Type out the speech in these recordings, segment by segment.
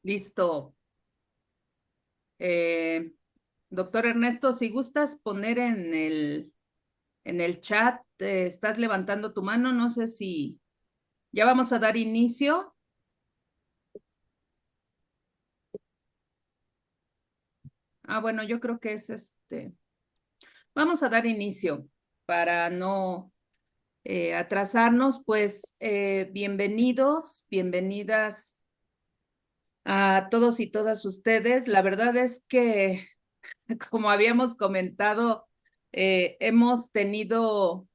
Listo. Eh, Doctor Ernesto, si gustas poner en el chat, estás levantando tu mano, no sé si ya vamos a dar inicio. Bueno, yo creo que es Vamos a dar inicio para no atrasarnos, pues bienvenidos, bienvenidas a todos y todas ustedes. La verdad es que, como habíamos comentado, hemos tenido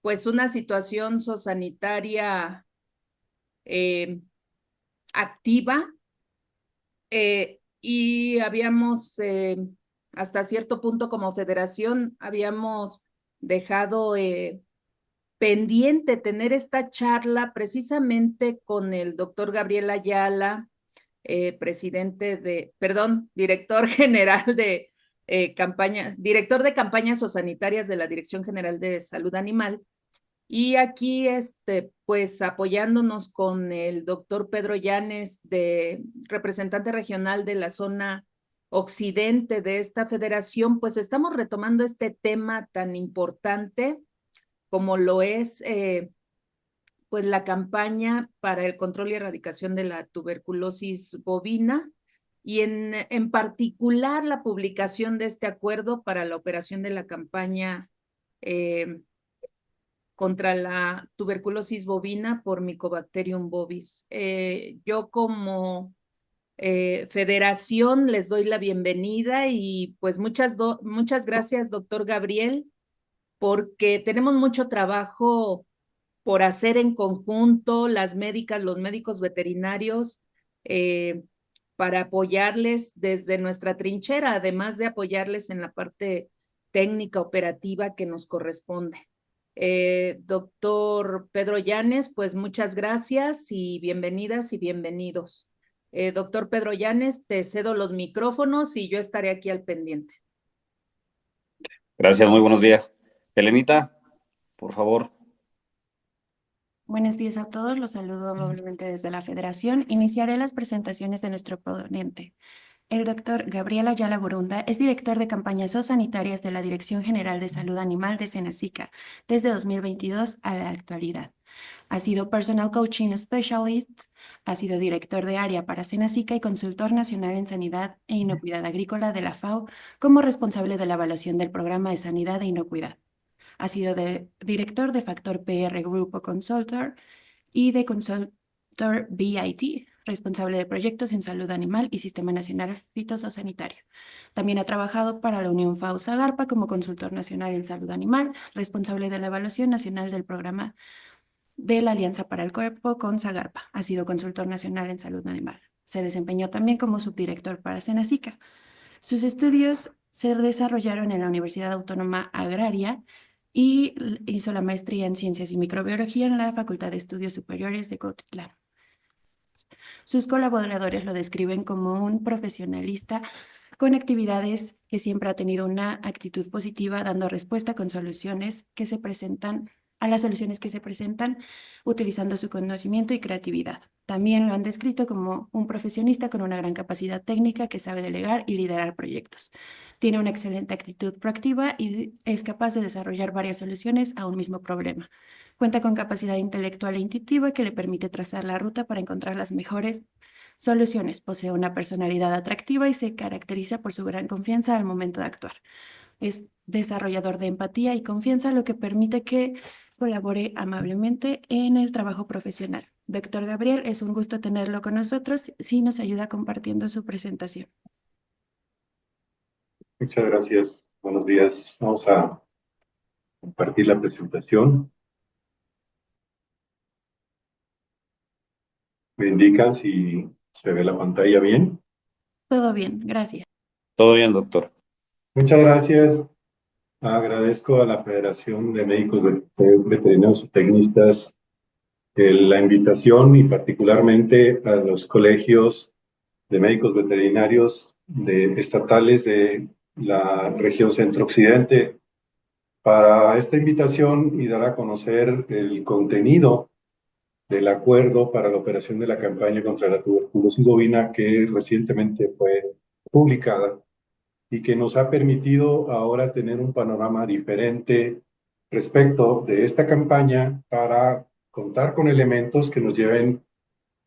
pues una situación sociosanitaria eh, activa y habíamos hasta cierto punto como federación habíamos dejado pendiente tener esta charla precisamente con el doctor Gabriel Ayala, director general de director de campañas sociosanitarias de la Dirección General de Salud Animal. Y aquí, pues apoyándonos con el doctor Pedro Llanes, representante regional de la zona occidente de esta federación, pues estamos retomando este tema tan importante como lo es pues la campaña para el control y erradicación de la tuberculosis bovina y en particular la publicación de este acuerdo para la operación de la campaña contra la tuberculosis bovina por Mycobacterium bovis. Yo como federación les doy la bienvenida y pues muchas gracias, doctor Gabriel, porque tenemos mucho trabajo por hacer en conjunto, las médicas, los médicos veterinarios, para apoyarles desde nuestra trinchera, además de apoyarles en la parte técnica operativa que nos corresponde. Doctor Pedro Llanes, pues muchas gracias y bienvenidas y bienvenidos. Doctor Pedro Llanes, te cedo los micrófonos y yo estaré aquí al pendiente. Gracias, muy buenos días. Elenita, por favor. Buenos días a todos, los saludo amablemente desde la Federación. Iniciaré las presentaciones de nuestro ponente. El doctor Gabriel Ayala Borunda es director de campañas zoosanitarias de la Dirección General de Salud Animal de Senacica desde 2022 a la actualidad. Ha sido Personal Coaching Specialist, ha sido director de área para Senacica y consultor nacional en sanidad e inocuidad agrícola de la FAO como responsable de la evaluación del programa de sanidad e inocuidad. Ha sido director de Factor PR Grupo Consultor y de Consultor BIT, responsable de proyectos en salud animal y Sistema Nacional Fitosanitario. También ha trabajado para la Unión FAO-Zagarpa como consultor nacional en salud animal, responsable de la evaluación nacional del programa de la Alianza para el Cuerpo con Zagarpa. Ha sido consultor nacional en salud animal. Se desempeñó también como subdirector para Senacica. Sus estudios se desarrollaron en la Universidad Autónoma Agraria y hizo la maestría en Ciencias y Microbiología en la Facultad de Estudios Superiores de Cuautitlán. Sus colaboradores lo describen como un profesionalista con actividades que siempre ha tenido una actitud positiva, dando respuesta con soluciones que se presentan a las soluciones que se presentan, utilizando su conocimiento y creatividad. También lo han descrito como un profesionista con una gran capacidad técnica que sabe delegar y liderar proyectos. Tiene una excelente actitud proactiva y es capaz de desarrollar varias soluciones a un mismo problema. Cuenta con capacidad intelectual e intuitiva que le permite trazar la ruta para encontrar las mejores soluciones. Posee una personalidad atractiva y se caracteriza por su gran confianza al momento de actuar. Es desarrollador de empatía y confianza, lo que permite que colabore amablemente en el trabajo profesional. Doctor Gabriel, es un gusto tenerlo con nosotros. Sí, nos ayuda compartiendo su presentación. Muchas gracias. Buenos días. Vamos a compartir la presentación. Me indican si se ve la pantalla bien. Todo bien, gracias. Todo bien, doctor. Muchas gracias. Agradezco a la Federación de Médicos Veterinarios y Tecnistas la invitación y particularmente a los colegios de médicos veterinarios estatales de la región centro-occidente para esta invitación y dar a conocer el contenido del acuerdo para la operación de la campaña contra la tuberculosis bovina que recientemente fue publicada y que nos ha permitido ahora tener un panorama diferente respecto de esta campaña para contar con elementos que nos lleven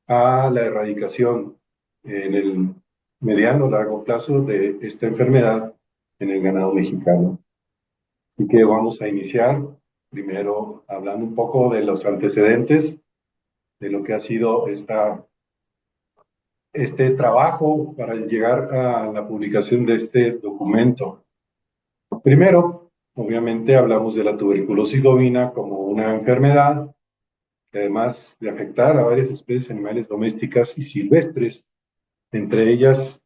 a la erradicación en el mediano o largo plazo de esta enfermedad en el ganado mexicano. Y que vamos a iniciar primero hablando un poco de los antecedentes de lo que ha sido este trabajo para llegar a la publicación de este documento. Primero, obviamente hablamos de la tuberculosis bovina como una enfermedad que además de afectar a varias especies animales domésticas y silvestres, entre ellas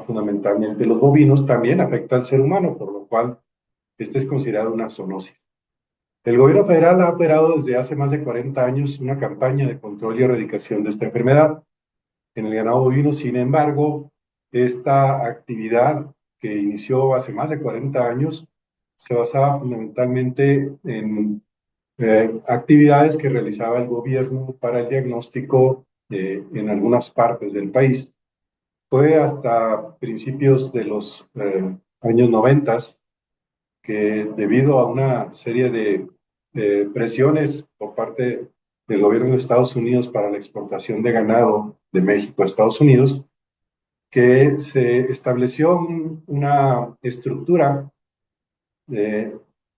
fundamentalmente los bovinos, también afecta al ser humano, por lo cual esta es considerada una zoonosis. El gobierno federal ha operado desde hace más de 40 años una campaña de control y erradicación de esta enfermedad en el ganado bovino. Sin embargo, esta actividad que inició hace más de 40 años se basaba fundamentalmente en actividades que realizaba el gobierno para el diagnóstico en algunas partes del país. Fue hasta principios de los años 90 que debido a una serie de presiones por parte del gobierno de Estados Unidos para la exportación de ganado de México a Estados Unidos, que se estableció una estructura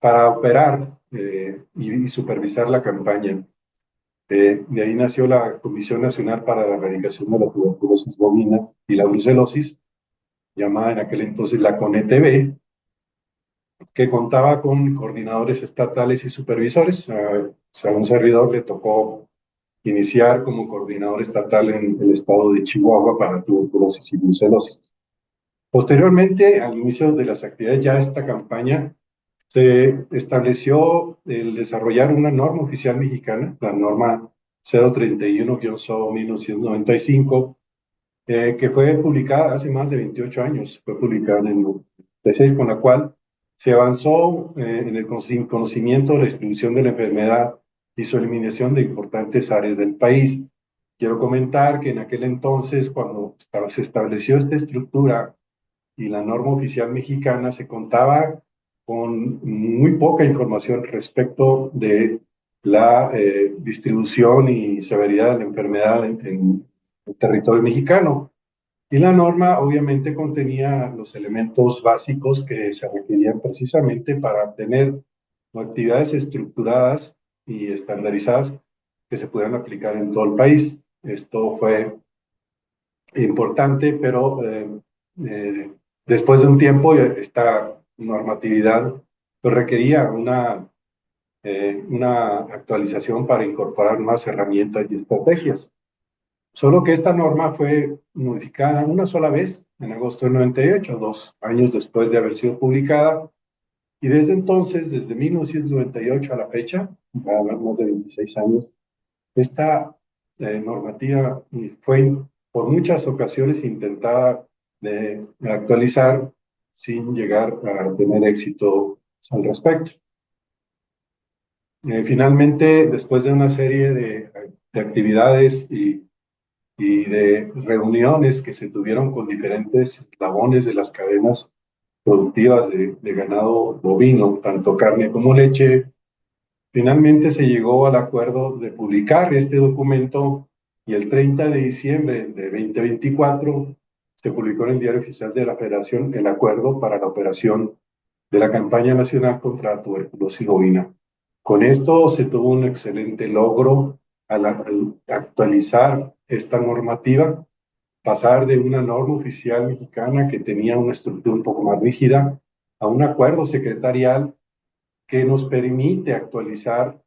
para operar y supervisar la campaña. De ahí nació la Comisión Nacional para la Erradicación de la Tuberculosis Bovina y la Brucelosis, llamada en aquel entonces la CONETB, que contaba con coordinadores estatales y supervisores. A un servidor le tocó iniciar como coordinador estatal en el estado de Chihuahua para tuberculosis y brucelosis. Posteriormente, al inicio de las actividades ya de esta campaña, se estableció el desarrollar una norma oficial mexicana, la norma 031-1995, que fue publicada hace más de 28 años, fue publicada en el 96, con la cual se avanzó en el conocimiento de la distribución de la enfermedad y su eliminación de importantes áreas del país. Quiero comentar que en aquel entonces, cuando se estableció esta estructura y la norma oficial mexicana, se contaba con muy poca información respecto de la distribución y severidad de la enfermedad en el territorio mexicano. Y la norma obviamente contenía los elementos básicos que se requerían precisamente para tener actividades estructuradas y estandarizadas que se pudieran aplicar en todo el país. Esto fue importante, pero después de un tiempo esta normatividad pues, requería una actualización para incorporar nuevas herramientas y estrategias. Solo que esta norma fue modificada una sola vez, en agosto del 98, 2 años después de haber sido publicada, y desde entonces, desde 1998 a la fecha, más de 26 años, esta normativa fue por muchas ocasiones intentada de actualizar sin llegar a tener éxito al respecto. Finalmente, después de una serie de actividades y de reuniones que se tuvieron con diferentes eslabones de las cadenas productivas de ganado bovino, tanto carne como leche, finalmente se llegó al acuerdo de publicar este documento y el 30 de diciembre de 2024 se publicó en el Diario Oficial de la Federación el acuerdo para la operación de la campaña nacional contra la tuberculosis bovina. Con esto se tuvo un excelente logro al actualizar esta normativa, pasar de una norma oficial mexicana que tenía una estructura un poco más rígida a un acuerdo secretarial que nos permite actualizar,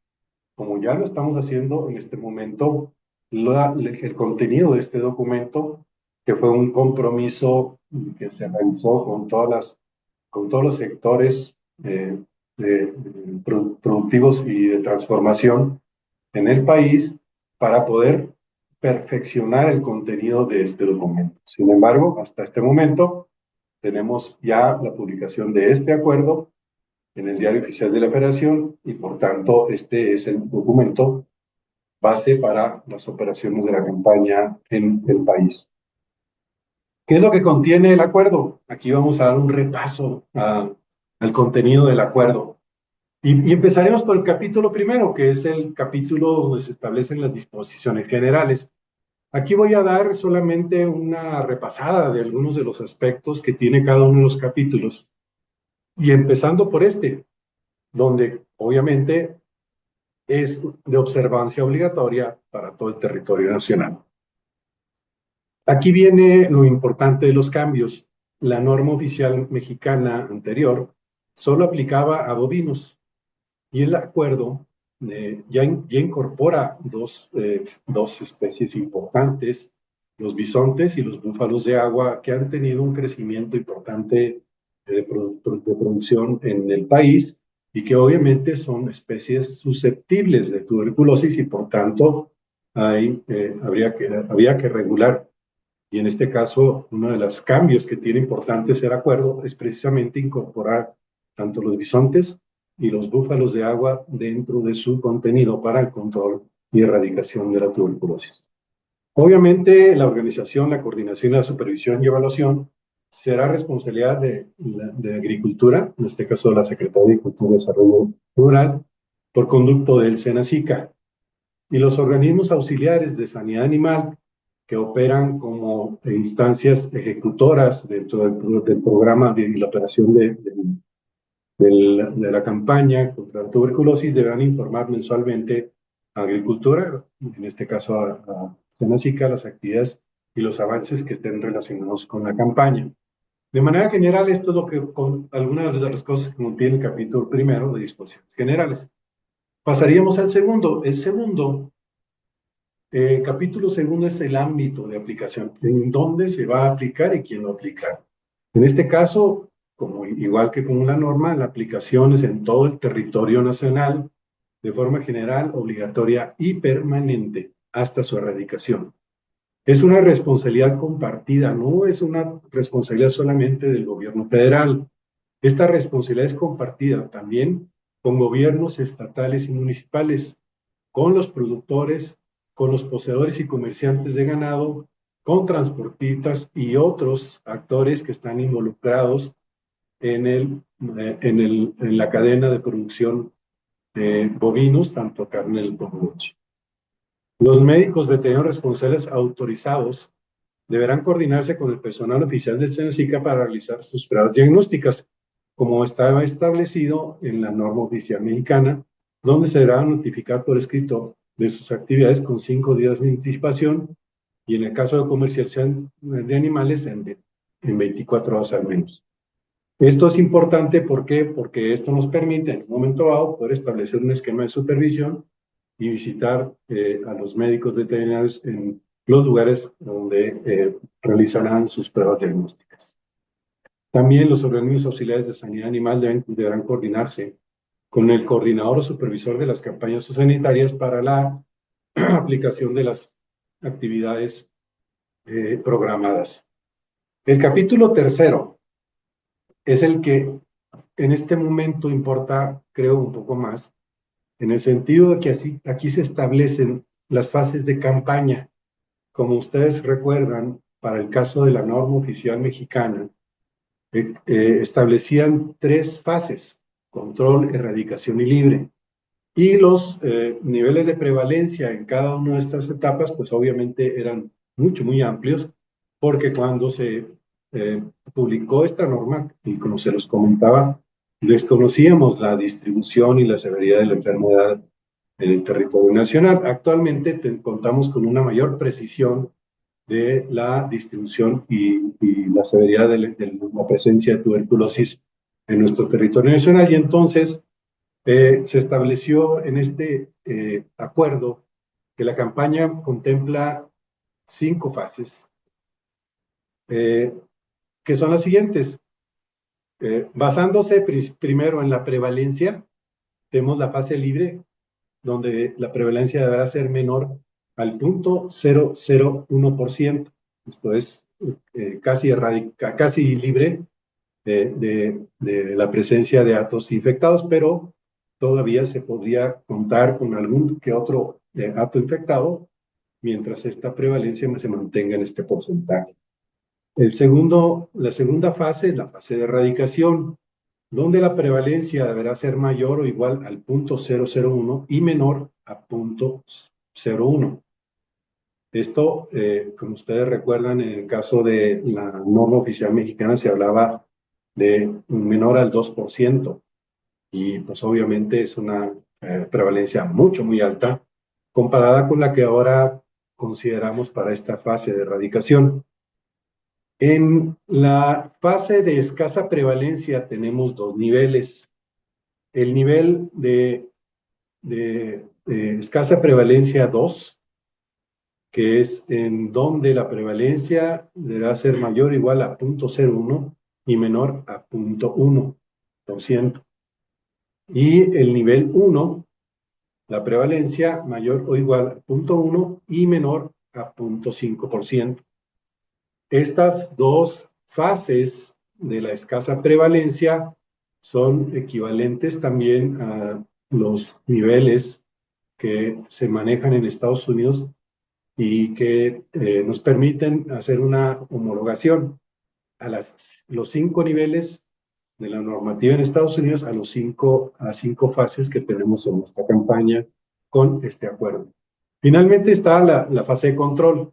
como ya lo estamos haciendo en este momento, el contenido de este documento, que fue un compromiso que se realizó con todos los sectores productivos y de transformación en el país para poder perfeccionar el contenido de este documento. Sin embargo, hasta este momento tenemos ya la publicación de este acuerdo en el Diario Oficial de la Federación y por tanto este es el documento base para las operaciones de la campaña en el país. ¿Qué es lo que contiene el acuerdo? Aquí vamos a dar un repaso al contenido del acuerdo. Y empezaremos por el capítulo primero, que es el capítulo donde se establecen las disposiciones generales. Aquí voy a dar solamente una repasada de algunos de los aspectos que tiene cada uno de los capítulos. Y empezando por este, donde obviamente es de observancia obligatoria para todo el territorio nacional. Aquí viene lo importante de los cambios. La norma oficial mexicana anterior solo aplicaba a bovinos y el acuerdo ya incorpora dos especies importantes, los bisontes y los búfalos de agua, que han tenido un crecimiento importante de producción en el país y que obviamente son especies susceptibles de tuberculosis y por tanto había que regular. Y en este caso, uno de los cambios que tiene importante ese acuerdo es precisamente incorporar tanto los bisontes y los búfalos de agua dentro de su contenido para el control y erradicación de la tuberculosis. Obviamente, la organización, la coordinación, la supervisión y evaluación será responsabilidad de Agricultura, en este caso de la Secretaría de Agricultura y Desarrollo Rural, por conducto del SENACICA. Y los organismos auxiliares de sanidad animal que operan como instancias ejecutoras dentro del programa de la operación de la campaña contra la tuberculosis deberán informar mensualmente a Agricultura, en este caso a SENACICA, las actividades y los avances que estén relacionados con la campaña. De manera general, esto es lo que, con algunas de las cosas que contiene el capítulo primero de disposiciones generales. Pasaríamos al segundo. El segundo capítulo segundo es el ámbito de aplicación, en dónde se va a aplicar y quién lo aplica. En este caso, igual que con la norma, la aplicación es en todo el territorio nacional, de forma general, obligatoria y permanente, hasta su erradicación. Es una responsabilidad compartida, no es una responsabilidad solamente del gobierno federal. Esta responsabilidad es compartida también con gobiernos estatales y municipales, con los productores, con los poseedores y comerciantes de ganado, con transportistas y otros actores que están involucrados en la cadena de producción de bovinos, tanto carne como leche. Los médicos veterinarios responsables autorizados deberán coordinarse con el personal oficial del SENACICA para realizar sus pruebas diagnósticas, como estaba establecido en la norma oficial mexicana, donde se deberá notificar por escrito de sus actividades con 5 días de anticipación y en el caso de comercialización de animales en 24 horas al menos. Esto es importante, ¿por qué? Porque esto nos permite en un momento dado poder establecer un esquema de supervisión y visitar a los médicos veterinarios en los lugares donde realizarán sus pruebas diagnósticas. También los organismos auxiliares de sanidad animal deberán coordinarse con el coordinador o supervisor de las campañas sanitarias para la aplicación de las actividades programadas. El capítulo tercero es el que en este momento importa, creo, un poco más, en el sentido de que aquí se establecen las fases de campaña. Como ustedes recuerdan, para el caso de la norma oficial mexicana, establecían 3 fases: control, erradicación y libre. Y los niveles de prevalencia en cada una de estas etapas, pues obviamente eran muy amplios, porque cuando se publicó esta norma, y como se los comentaba, desconocíamos la distribución y la severidad de la enfermedad en el territorio nacional. Actualmente contamos con una mayor precisión de la distribución y la severidad de la presencia de tuberculosis en nuestro territorio nacional, y entonces se estableció en este acuerdo que la campaña contempla 5 fases, que son las siguientes. Basándose primero en la prevalencia, tenemos la fase libre, donde la prevalencia deberá ser menor al 0.001%. Esto es casi libre de la presencia de atos infectados, pero todavía se podría contar con algún que otro hato infectado, mientras esta prevalencia se mantenga en este porcentaje. La segunda fase es la fase de erradicación, donde la prevalencia deberá ser mayor o igual al 0.001 y menor a 0.01. Esto, como ustedes recuerdan, en el caso de la norma oficial mexicana se hablaba de menor al 2%, y pues obviamente es una prevalencia muy alta comparada con la que ahora consideramos para esta fase de erradicación. En la fase de escasa prevalencia tenemos dos niveles. El nivel de escasa prevalencia 2, que es en donde la prevalencia deberá ser mayor o igual a 0.01 y menor a 0.1%. Y el nivel 1, la prevalencia mayor o igual a 0.1 y menor a 0.5%. Estas dos fases de la escasa prevalencia son equivalentes también a los niveles que se manejan en Estados Unidos y que nos permiten hacer una homologación a los 5 niveles de la normativa en Estados Unidos a las 5 fases que tenemos en esta campaña con este acuerdo. Finalmente está la fase de control,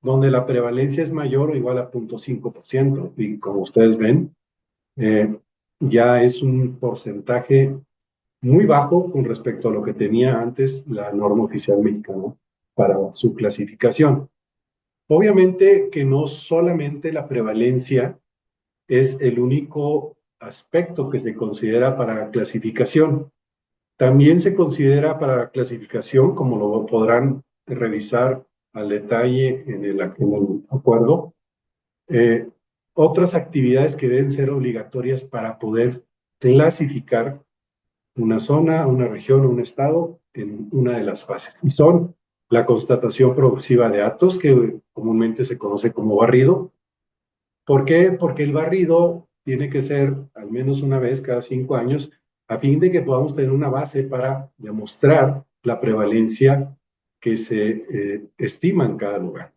donde la prevalencia es mayor o igual a 0.5%. Y como ustedes ven, ya es un porcentaje muy bajo con respecto a lo que tenía antes la norma oficial mexicana para su clasificación. Obviamente que no solamente la prevalencia es el único aspecto que se considera para la clasificación. También se considera para la clasificación, como lo podrán revisar al detalle en el acuerdo, otras actividades que deben ser obligatorias para poder clasificar una zona, una región o un estado en una de las fases. Y son la constatación progresiva de hatos, que comúnmente se conoce como barrido. ¿Por qué? Porque el barrido tiene que ser al menos una vez cada 5 años, a fin de que podamos tener una base para demostrar la prevalencia que se estima en cada lugar.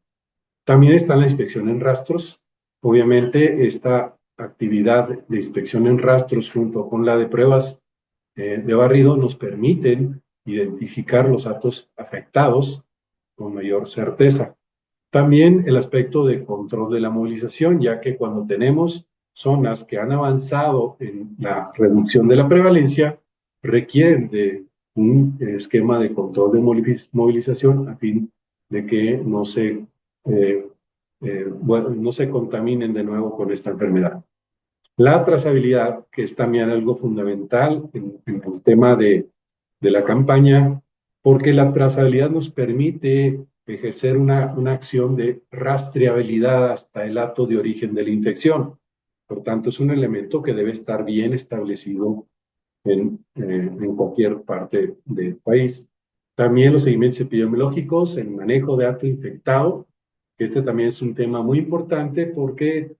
También está la inspección en rastros. Obviamente, esta actividad de inspección en rastros junto con la de pruebas de barrido nos permiten identificar los hatos afectados con mayor certeza. También el aspecto de control de la movilización, ya que cuando tenemos zonas que han avanzado en la reducción de la prevalencia, requieren de un esquema de control de movilización a fin de que no se contaminen de nuevo con esta enfermedad. La trazabilidad, que es también algo fundamental en el tema de la campaña, porque la trazabilidad nos permite ejercer una acción de rastreabilidad hasta el hato de origen de la infección. Por tanto, es un elemento que debe estar bien establecido en cualquier parte del país. También los seguimientos epidemiológicos, el manejo de hato infectado, que este también es un tema muy importante porque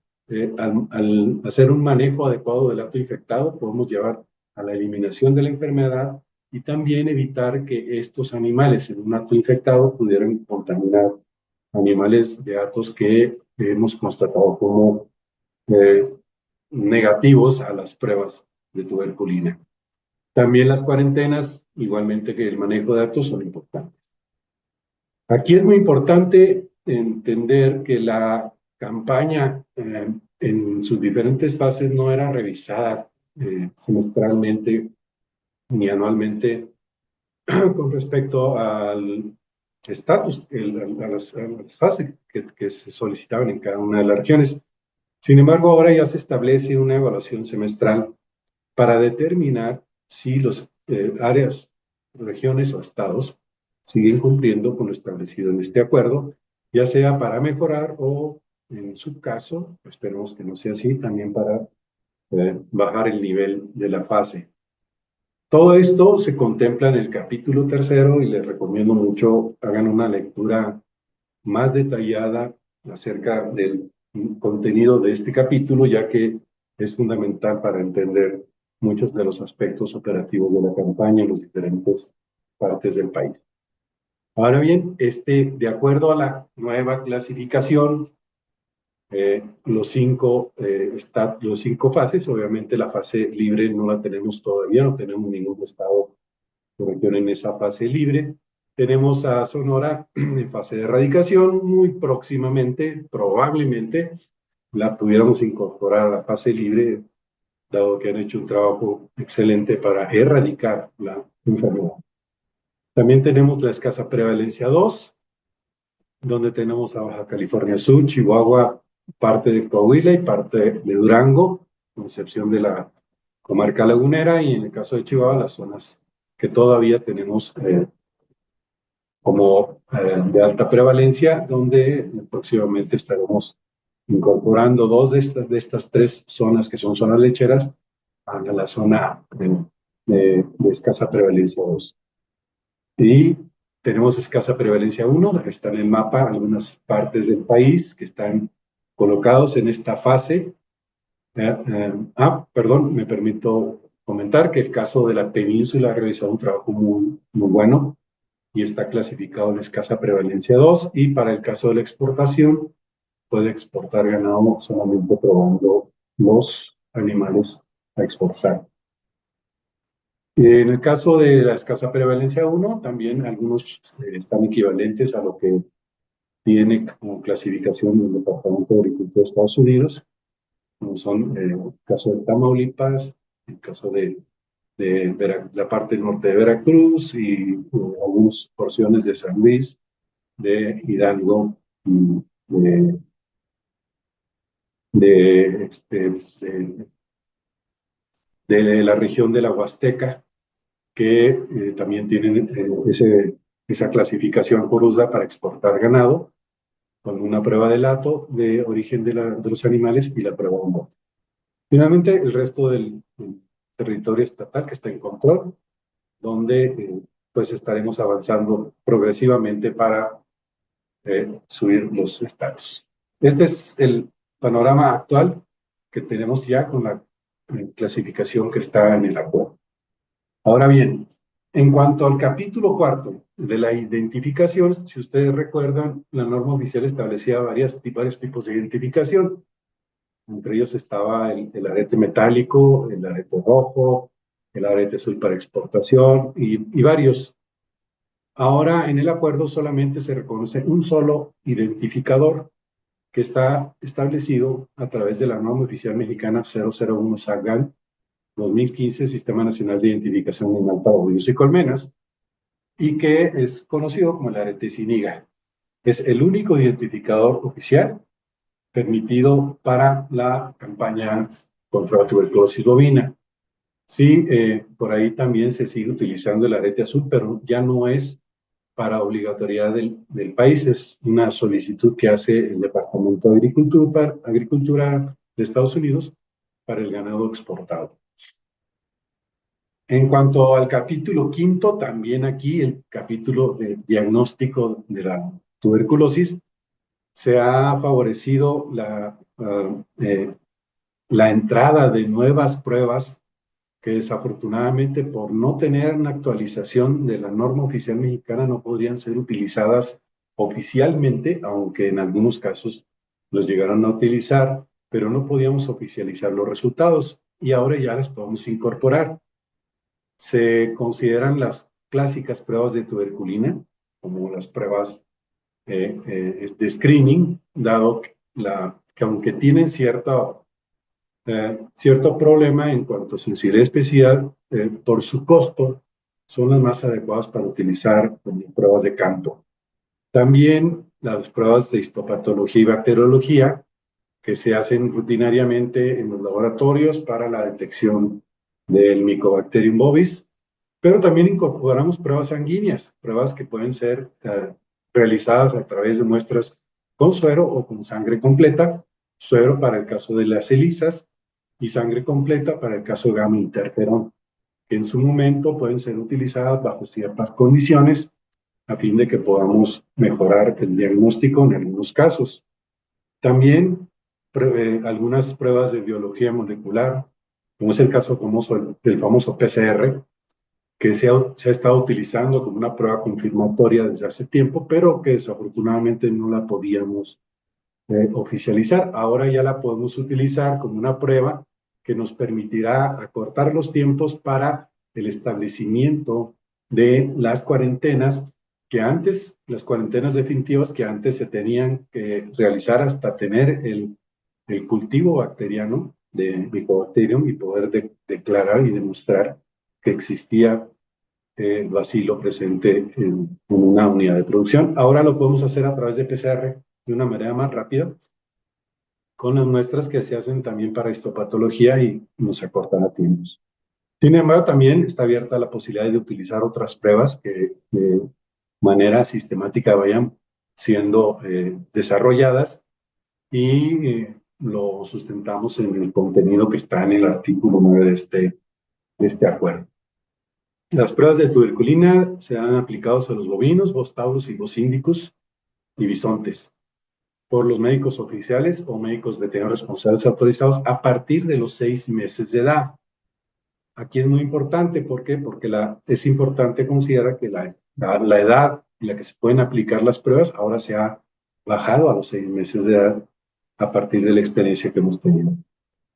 al hacer un manejo adecuado del hato infectado podemos llevar a la eliminación de la enfermedad y también evitar que estos animales en un hato infectado pudieran contaminar animales de hatos que hemos constatado como negativos a las pruebas de tuberculina. También las cuarentenas, igualmente que el manejo de datos, son importantes. Aquí es muy importante entender que la campaña en sus diferentes fases no era revisada semestralmente ni anualmente con respecto al estatus, a las fases que se solicitaban en cada una de las regiones. Sin embargo, ahora ya se establece una evaluación semestral para determinar si los áreas, regiones o estados siguen cumpliendo con lo establecido en este acuerdo, ya sea para mejorar o, en su caso, esperemos que no sea así, también para bajar el nivel de la fase. Todo esto se contempla en el capítulo 3 y les recomiendo mucho hagan una lectura más detallada acerca del contenido de este capítulo, ya que es fundamental para entender muchos de los aspectos operativos de la campaña en las diferentes partes del país. Ahora bien, de acuerdo a la nueva clasificación, los cinco fases, obviamente la fase libre no la tenemos todavía, no tenemos ningún estado de región en esa fase libre. Tenemos a Sonora en fase de erradicación, muy próximamente, probablemente, la pudiéramos incorporar a la fase libre, dado que han hecho un trabajo excelente para erradicar la enfermedad. También tenemos la escasa prevalencia 2, donde tenemos a Baja California Sur, Chihuahua, parte de Coahuila y parte de Durango, con excepción de la comarca lagunera, y en el caso de Chihuahua, las zonas que todavía tenemos como de alta prevalencia, donde próximamente estaremos incorporando dos de estas tres zonas que son zonas lecheras a la zona de escasa prevalencia 2. Y tenemos escasa prevalencia 1, que está en el mapa, algunas partes del país que están colocados en esta fase. Perdón, me permito comentar que el caso de la península ha realizado un trabajo muy bueno y está clasificado en escasa prevalencia 2, y para el caso de la exportación puede exportar ganado solamente probando los animales a exportar. En el caso de la escasa prevalencia 1, también algunos están equivalentes a lo que tiene como clasificación el Departamento de Agricultura de Estados Unidos, como son el caso de Tamaulipas, el caso de la parte norte de Veracruz y algunas porciones de San Luis, de Hidalgo, de, de, de la región de la Huasteca, que también tienen esa clasificación por USDA para exportar ganado, con una prueba de lato de origen de los animales y la prueba de humor. Finalmente, el resto del territorio estatal que está en control, donde pues estaremos avanzando progresivamente para subir los estados. Este es el panorama actual que tenemos ya con la clasificación que está en el acuerdo. Ahora bien, en cuanto al capítulo 4 de la identificación, si ustedes recuerdan, la norma oficial establecía varios tipos de identificación. Entre ellos estaba el arete metálico, el arete rojo, el arete azul para exportación y varios. Ahora, en el acuerdo solamente se reconoce un solo identificador que está establecido a través de la norma oficial mexicana 001 SAGAN 2015, Sistema Nacional de Identificación Animal para Bovinos y Colmenas, y que es conocido como el arete SINIGA. Es el único identificador oficial permitido para la campaña contra la tuberculosis bovina. Sí, por ahí también se sigue utilizando el arete azul, pero ya no es para obligatoriedad del país, es una solicitud que hace el Departamento de Agricultura de Estados Unidos para el ganado exportado. En cuanto al capítulo 5, también aquí el capítulo de diagnóstico de la tuberculosis, se ha favorecido la entrada de nuevas pruebas que desafortunadamente por no tener una actualización de la norma oficial mexicana no podrían ser utilizadas oficialmente, aunque en algunos casos los llegaron a utilizar, pero no podíamos oficializar los resultados y ahora ya las podemos incorporar. Se consideran las clásicas pruebas de tuberculina como las pruebas de screening, dado que aunque tienen cierto problema en cuanto a sensibilidad y especificidad, por su costo, son las más adecuadas para utilizar en pruebas de campo. También las pruebas de histopatología y bacteriología, que se hacen rutinariamente en los laboratorios para la detección del Mycobacterium bovis, pero también incorporamos pruebas sanguíneas, pruebas que pueden ser realizadas a través de muestras con suero o con sangre completa, suero para el caso de las ELISAs y sangre completa para el caso de gamma interferón, que en su momento pueden ser utilizadas bajo ciertas condiciones a fin de que podamos mejorar el diagnóstico en algunos casos. También algunas pruebas de biología molecular, como es el caso famoso del famoso PCR, que se ha estado utilizando como una prueba confirmatoria desde hace tiempo, pero que desafortunadamente no la podíamos oficializar. Ahora ya la podemos utilizar como una prueba que nos permitirá acortar los tiempos para el establecimiento de las cuarentenas las cuarentenas definitivas que antes se tenían que realizar hasta tener el cultivo bacteriano de Mycobacterium y poder declarar y demostrar que existía el bacilo presente en una unidad de producción. Ahora lo podemos hacer a través de PCR de una manera más rápida, con las muestras que se hacen también para histopatología y nos acortan a tiempos. Sin embargo, también está abierta la posibilidad de utilizar otras pruebas que de manera sistemática vayan siendo desarrolladas y lo sustentamos en el contenido que está en el artículo 9 de este acuerdo. Las pruebas de tuberculina serán aplicadas a los bovinos, bos-taurus y bos-indicus y bisontes por los médicos oficiales o médicos veterinarios responsables autorizados a partir de los 6 meses de edad. Aquí es muy importante, ¿por qué? Porque es importante considerar que la edad en la que se pueden aplicar las pruebas ahora se ha bajado a los 6 meses de edad a partir de la experiencia que hemos tenido.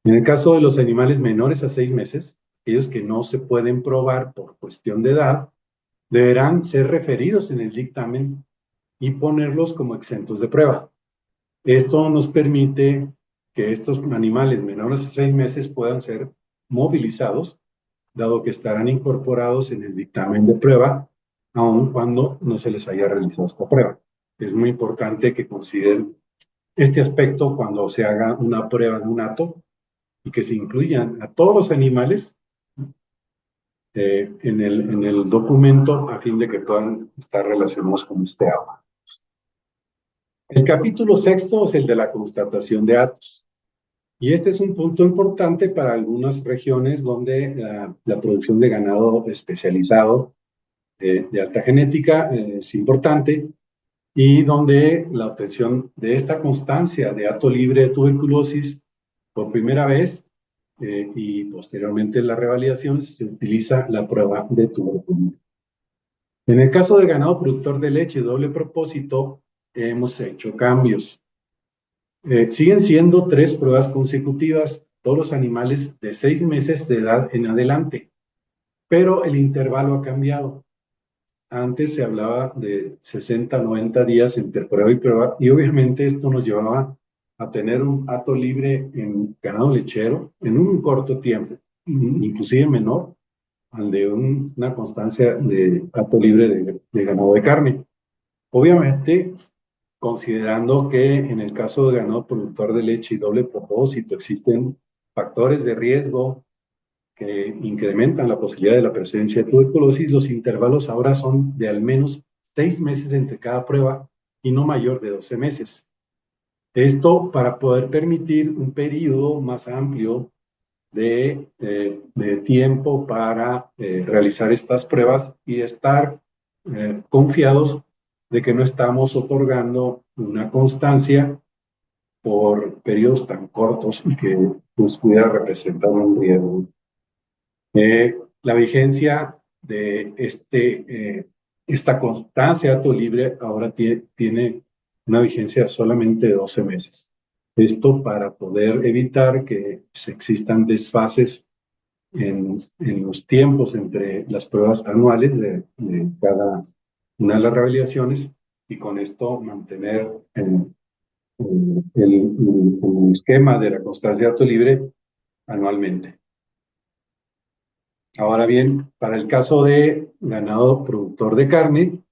En el caso de los animales menores a 6 meses, aquellos que no se pueden probar por cuestión de edad, deberán ser referidos en el dictamen y ponerlos como exentos de prueba. Esto nos permite que estos animales menores a 6 meses puedan ser movilizados, dado que estarán incorporados en el dictamen de prueba, aun cuando no se les haya realizado esta prueba. Es muy importante que consideren este aspecto cuando se haga una prueba de un hato y que se incluyan a todos los animales en el documento a fin de que puedan estar relacionados con este agua. El capítulo 6 es el de la constatación de hatos. Y este es un punto importante para algunas regiones donde la producción de ganado especializado de alta genética es importante y donde la obtención de esta constancia de hato libre de tuberculosis por primera vez y posteriormente la revalidación se utiliza la prueba de tuberculina. En el caso del ganado productor de leche doble propósito, hemos hecho cambios. Siguen siendo 3 pruebas consecutivas, todos los animales de 6 meses de edad en adelante, pero el intervalo ha cambiado. Antes se hablaba de 60, 90 días entre prueba y prueba, y obviamente esto nos llevaba a tener un hato libre en ganado lechero en un corto tiempo, inclusive menor al de una constancia de hato libre de ganado de carne. Obviamente, considerando que en el caso de ganado productor de leche y doble propósito existen factores de riesgo que incrementan la posibilidad de la presencia de tuberculosis, los intervalos ahora son de al menos 6 meses entre cada prueba y no mayor de 12 meses. Esto para poder permitir un periodo más amplio de tiempo para realizar estas pruebas y estar confiados de que no estamos otorgando una constancia por periodos tan cortos y que pues, pudiera representar un riesgo. La vigencia de esta constancia de hato libre ahora tiene una vigencia solamente de 12 meses. Esto para poder evitar que existan desfases en los tiempos entre las pruebas anuales de cada una de las revalidaciones y con esto mantener el esquema de la constancia de hato libre anualmente. Ahora bien, para el caso de ganado productor de carne,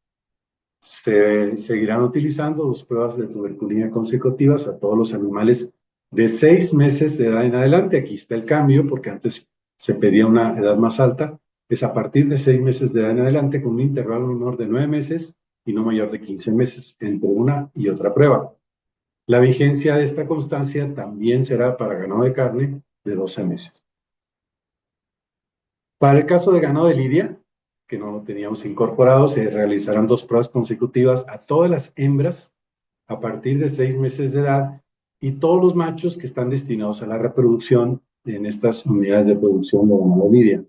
se seguirán utilizando 2 pruebas de tuberculina consecutivas a todos los animales de 6 meses de edad en adelante. Aquí está el cambio, porque antes se pedía una edad más alta. Es a partir de 6 meses de edad en adelante, con un intervalo menor de 9 meses y no mayor de 15 meses entre una y otra prueba. La vigencia de esta constancia también será para ganado de carne de 12 meses. Para el caso de ganado de lidia, que no lo teníamos incorporado, se realizarán 2 pruebas consecutivas a todas las hembras a partir de 6 meses de edad y todos los machos que están destinados a la reproducción en estas unidades de producción de ganado de lidia.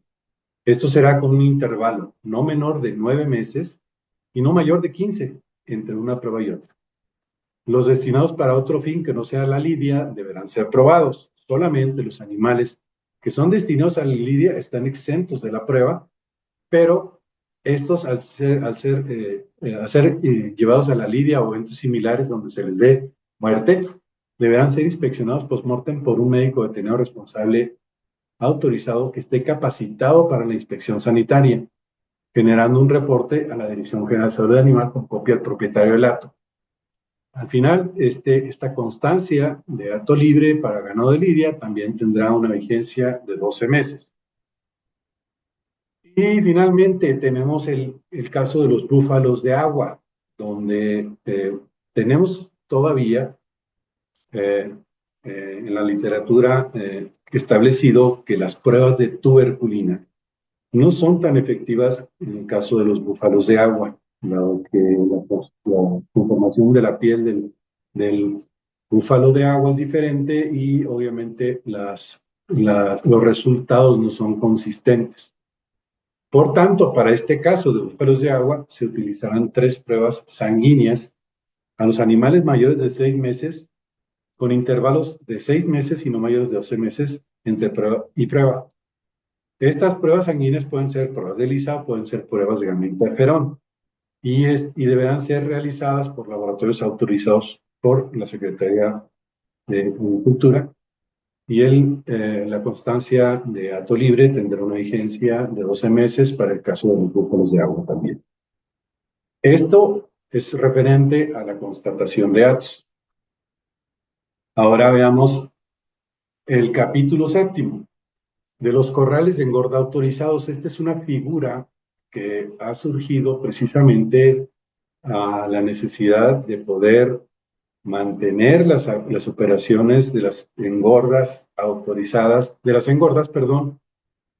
Esto será con un intervalo no menor de 9 meses y no mayor de 15 entre una prueba y otra. Los destinados para otro fin que no sea la lidia deberán ser probados. Solamente los animales que son destinados a la lidia están exentos de la prueba, pero estos al ser llevados a la lidia o eventos similares donde se les dé muerte, deberán ser inspeccionados post-mortem por un médico veterinario responsable autorizado que esté capacitado para la inspección sanitaria, generando un reporte a la Dirección General de Salud Animal con copia al propietario del acto. Al final, esta constancia de acto libre para ganado de lidia también tendrá una vigencia de 12 meses. Y finalmente tenemos el caso de los búfalos de agua, donde tenemos todavía en la literatura establecido que las pruebas de tuberculina no son tan efectivas en el caso de los búfalos de agua, dado que la conformación de la piel del búfalo de agua es diferente y obviamente los resultados no son consistentes. Por tanto, para este caso de búfalos de agua, se utilizarán 3 pruebas sanguíneas a los animales mayores de 6 meses, con intervalos de 6 meses y no mayores de 12 meses entre prueba y prueba. Estas pruebas sanguíneas pueden ser pruebas de ELISA o pueden ser pruebas de gamma-interferón y deberán ser realizadas por laboratorios autorizados por la Secretaría de Agricultura. Y la constancia de acto libre tendrá una vigencia de 12 meses para el caso de los búfalos de agua también. Esto es referente a la constatación de actos. Ahora veamos el capítulo 7 de los corrales de engorda autorizados. Esta es una figura que ha surgido precisamente a la necesidad de poder mantener las operaciones de las engordas autorizadas,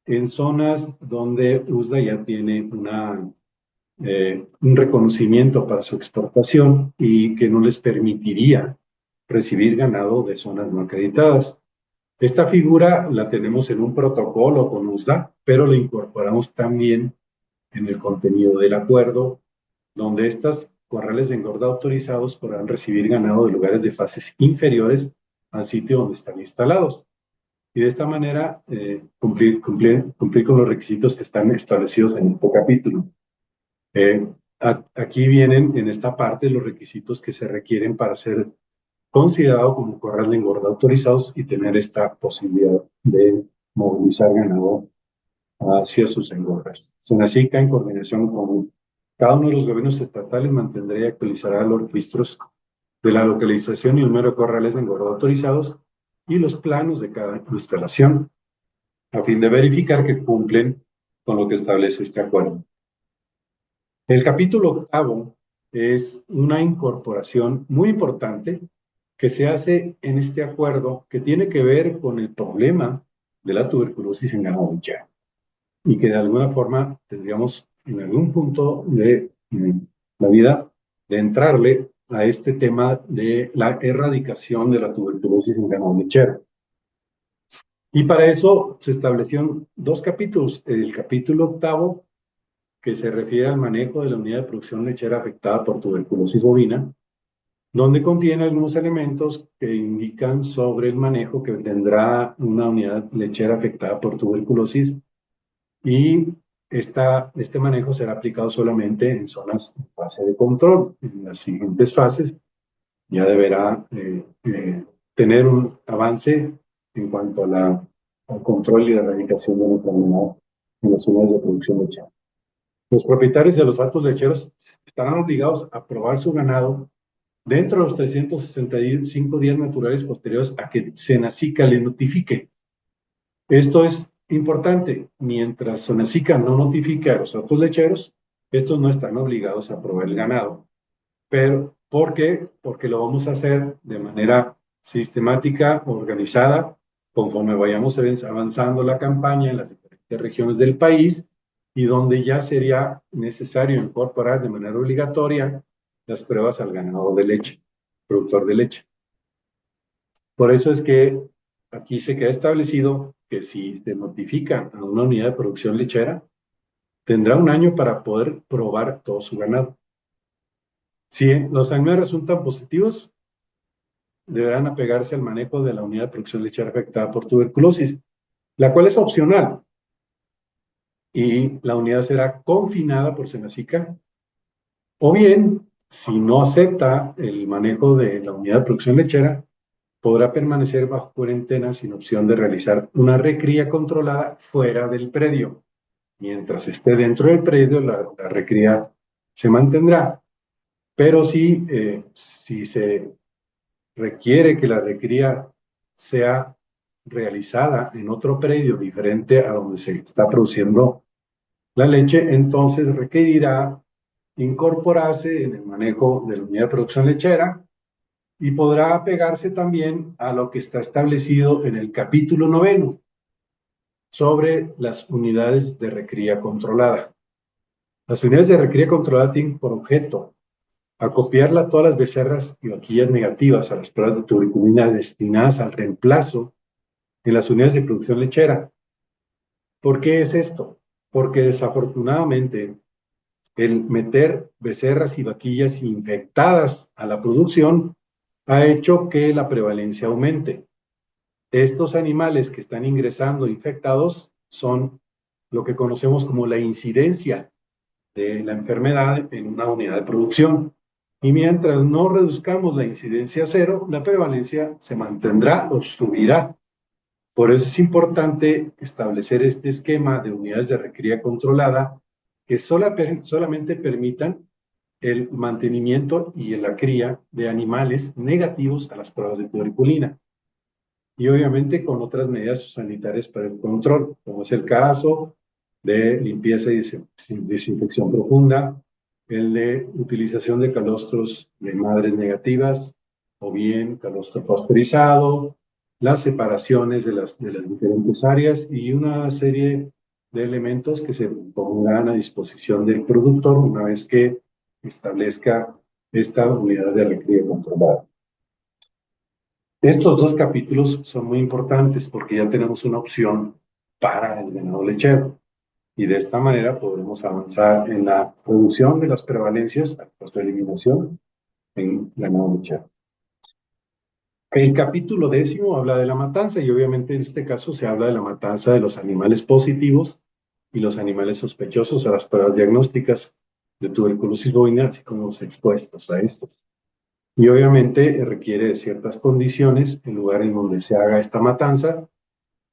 en zonas donde USDA ya tiene un reconocimiento para su exportación y que no les permitiría recibir ganado de zonas no acreditadas. Esta figura la tenemos en un protocolo con USDA, pero la incorporamos también en el contenido del acuerdo, donde estas corrales de engorda autorizados podrán recibir ganado de lugares de fases inferiores al sitio donde están instalados. Y de esta manera cumplir con los requisitos que están establecidos en este capítulo. Aquí vienen en esta parte los requisitos que se requieren para ser considerado como corral de engorda autorizados y tener esta posibilidad de movilizar ganado hacia sus engordas. SENACICA, en coordinación con cada uno de los gobiernos estatales, mantendrá y actualizará los registros de la localización y el número de corrales de engorda autorizados y los planos de cada instalación, a fin de verificar que cumplen con lo que establece este acuerdo. El capítulo 8 es una incorporación muy importante que se hace en este acuerdo que tiene que ver con el problema de la tuberculosis en ganado lechero y que de alguna forma tendríamos en algún punto de la vida de entrarle a este tema de la erradicación de la tuberculosis en ganado lechero. Y para eso se establecieron 2 capítulos. El capítulo 8, que se refiere al manejo de la unidad de producción lechera afectada por tuberculosis bovina, donde contiene algunos elementos que indican sobre el manejo que tendrá una unidad lechera afectada por tuberculosis y este manejo será aplicado solamente en zonas en fase de control. En las siguientes fases ya deberá tener un avance en cuanto al control y la erradicación de la enfermedad en las unidades de producción lechera. Los propietarios de los actos lecheros estarán obligados a probar su ganado dentro de los 365 días naturales posteriores a que SENACICA le notifique. Esto es importante. Mientras SENACICA no notifique a los actos lecheros, estos no están obligados a probar el ganado. Pero, ¿por qué? Porque lo vamos a hacer de manera sistemática, organizada, conforme vayamos avanzando la campaña en las diferentes regiones del país y donde ya sería necesario incorporar de manera obligatoria las pruebas al ganado de leche, productor de leche. Por eso es que aquí se queda establecido que si se notifica a una unidad de producción lechera, tendrá un año para poder probar todo su ganado. Si los animales resultan positivos, deberán apegarse al manejo de la unidad de producción lechera afectada por tuberculosis, la cual es opcional, y la unidad será confinada por Senacica, o bien, si no acepta el manejo de la unidad de producción lechera, podrá permanecer bajo cuarentena sin opción de realizar una recría controlada fuera del predio. Mientras esté dentro del predio, la recría se mantendrá, pero si se requiere que la recría sea realizada en otro predio diferente a donde se está produciendo la leche, entonces requerirá incorporarse en el manejo de la unidad de producción lechera y podrá apegarse también a lo que está establecido en el capítulo 9 sobre las unidades de recría controlada. Las unidades de recría controlada tienen por objeto acopiar todas las becerras y vaquillas negativas a las pruebas de tuberculina destinadas al reemplazo en las unidades de producción lechera. ¿Por qué es esto? Porque desafortunadamente el meter becerras y vaquillas infectadas a la producción ha hecho que la prevalencia aumente. Estos animales que están ingresando infectados son lo que conocemos como la incidencia de la enfermedad en una unidad de producción. Y mientras no reduzcamos la incidencia a cero, la prevalencia se mantendrá o subirá. Por eso es importante establecer este esquema de unidades de recría controlada que solamente permitan el mantenimiento y la cría de animales negativos a las pruebas de tuberculina. Y obviamente con otras medidas sanitarias para el control, como es el caso de limpieza y desinfección profunda, el de utilización de calostros de madres negativas o bien calostro fosforizado, las separaciones de las diferentes áreas y una serie de elementos que se pondrán a disposición del productor una vez que establezca esta unidad de recría controlada. Estos dos capítulos son muy importantes porque ya tenemos una opción para el ganado lechero y de esta manera podremos avanzar en la reducción de las prevalencias a su eliminación en ganado lechero. El capítulo 10 habla de la matanza y obviamente en este caso se habla de la matanza de los animales positivos y los animales sospechosos a las pruebas diagnósticas de tuberculosis bovina, así como los expuestos a estos. Y obviamente requiere de ciertas condiciones el lugar en donde se haga esta matanza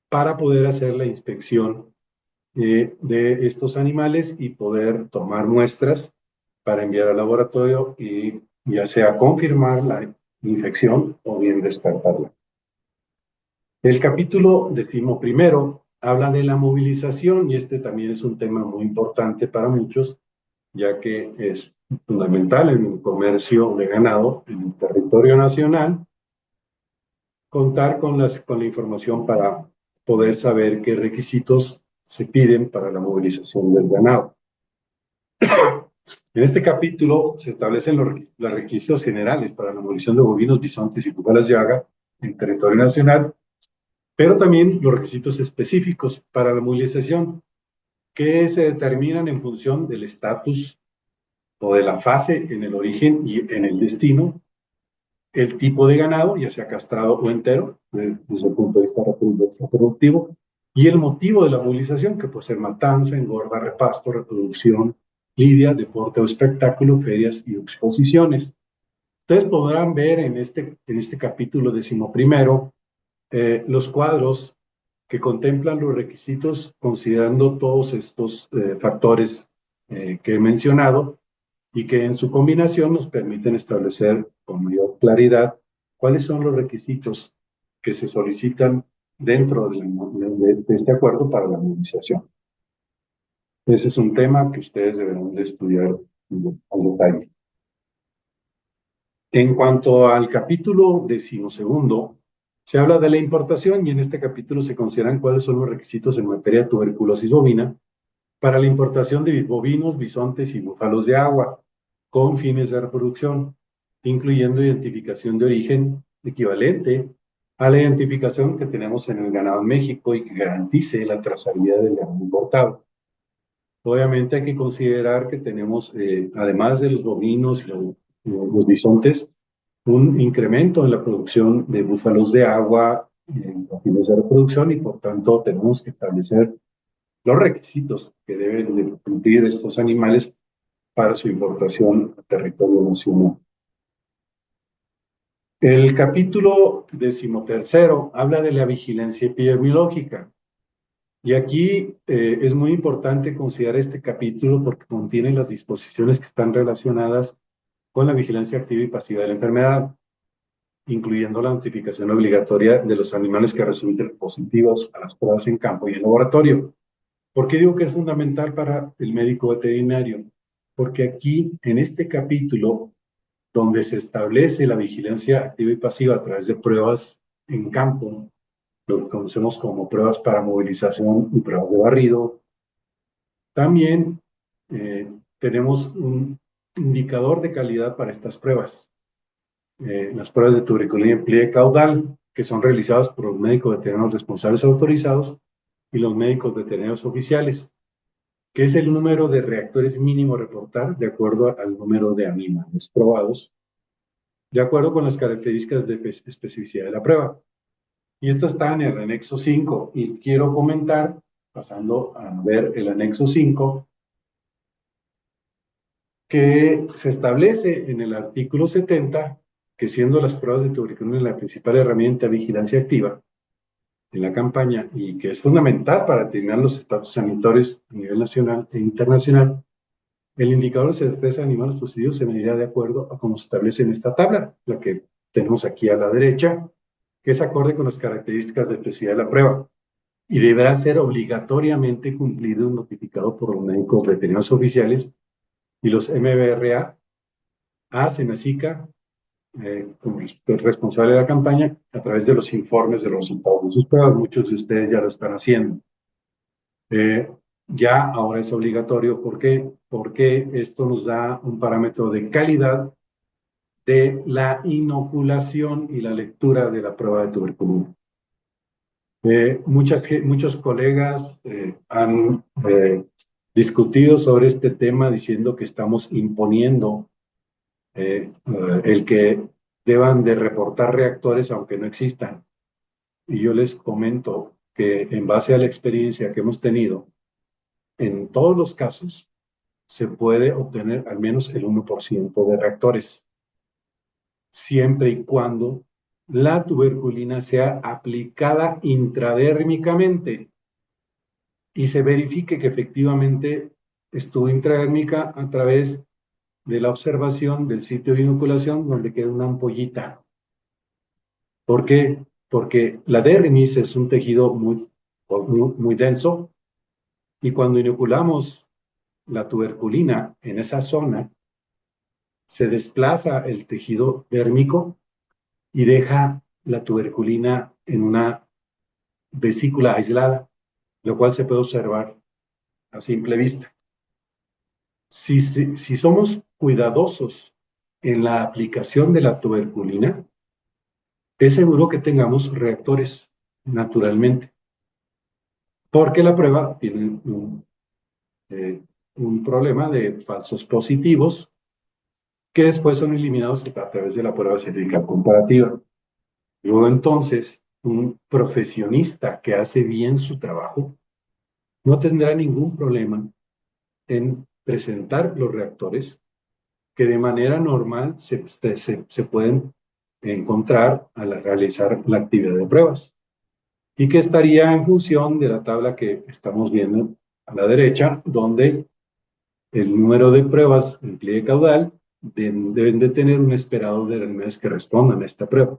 para poder hacer la inspección de estos animales y poder tomar muestras para enviar al laboratorio y ya sea confirmar la infección o bien descartarla. El capítulo 11 habla de la movilización y este también es un tema muy importante para muchos, ya que es fundamental en el comercio de ganado en el territorio nacional, contar con la información para poder saber qué requisitos se piden para la movilización del ganado. En este capítulo se establecen los requisitos generales para la movilización de bovinos, bisontes y búfalas llaga en territorio nacional, pero también los requisitos específicos para la movilización que se determinan en función del estatus o de la fase en el origen y en el destino, el tipo de ganado, ya sea castrado o entero, desde el punto de vista reproductivo, y el motivo de la movilización, que puede ser matanza, engorda, repasto, reproducción, lidia, deporte o espectáculo, ferias y exposiciones. Ustedes podrán ver en este capítulo 11 los cuadros que contemplan los requisitos considerando todos estos factores que he mencionado y que en su combinación nos permiten establecer con mayor claridad cuáles son los requisitos que se solicitan dentro de este acuerdo para la movilización. Ese es un tema que ustedes deberán de estudiar al detalle. En cuanto al capítulo 12, se habla de la importación y en este capítulo se consideran cuáles son los requisitos en materia de tuberculosis bovina para la importación de bovinos, bisontes y búfalos de agua con fines de reproducción, incluyendo identificación de origen equivalente a la identificación que tenemos en el ganado en México y que garantice la trazabilidad del ganado importado. Obviamente hay que considerar que tenemos, además de los bovinos y los bisontes, un incremento en la producción de búfalos de agua en los fines de reproducción y por tanto tenemos que establecer los requisitos que deben de cumplir estos animales para su importación a territorio nacional. El capítulo 13 habla de la vigilancia epidemiológica. Y aquí es muy importante considerar este capítulo porque contiene las disposiciones que están relacionadas con la vigilancia activa y pasiva de la enfermedad, incluyendo la notificación obligatoria de los animales que resulten positivos a las pruebas en campo y en laboratorio. ¿Por qué digo que es fundamental para el médico veterinario? Porque aquí, en este capítulo, donde se establece la vigilancia activa y pasiva a través de pruebas en campo, lo que conocemos como pruebas para movilización y pruebas de barrido. También tenemos un indicador de calidad para estas pruebas. Las pruebas de tuberculina en pliegue caudal, que son realizadas por los médicos veterinarios responsables autorizados y los médicos veterinarios oficiales, que es el número de reactores mínimo a reportar de acuerdo al número de animales probados, de acuerdo con las características de especificidad de la prueba. Y esto está en el anexo 5. Y quiero comentar, pasando a ver el anexo 5, que se establece en el artículo 70 que siendo las pruebas de tuberculina la principal herramienta de vigilancia activa en la campaña y que es fundamental para determinar los estatus sanitarios a nivel nacional e internacional, el indicador de certeza de animales positivos se medirá de acuerdo a cómo se establece en esta tabla, la que tenemos aquí a la derecha, que es acorde con las características de especificidad de la prueba y deberá ser obligatoriamente cumplido y notificado por los médicos veterinarios oficiales y los MBRA, SENASICA, como responsable de la campaña, a través de los informes de los resultados de sus pruebas. Muchos de ustedes ya lo están haciendo. Ya ahora es obligatorio. ¿Por qué? Porque esto nos da un parámetro de calidad de la inoculación y la lectura de la prueba de tuberculina. Muchos colegas han discutido sobre este tema diciendo que estamos imponiendo el que deban de reportar reactores aunque no existan. Y yo les comento que en base a la experiencia que hemos tenido, en todos los casos se puede obtener al menos el 1% de reactores, siempre y cuando la tuberculina sea aplicada intradérmicamente y se verifique que efectivamente estuvo intradérmica a través de la observación del sitio de inoculación donde queda una ampollita. ¿Por qué? Porque la dermis es un tejido muy denso y cuando inoculamos la tuberculina en esa zona, se desplaza el tejido dérmico y deja la tuberculina en una vesícula aislada, lo cual se puede observar a simple vista. Si somos cuidadosos en la aplicación de la tuberculina, es seguro que tengamos reactores naturalmente, porque la prueba tiene un problema de falsos positivos que después son eliminados a través de la prueba científica comparativa. Luego entonces, un profesionista que hace bien su trabajo no tendrá ningún problema en presentar los reactores que de manera normal se pueden encontrar al realizar la actividad de pruebas y que estaría en función de la tabla que estamos viendo a la derecha, donde el número de pruebas en pliegue caudal deben de tener un esperado de animales que respondan a esta prueba.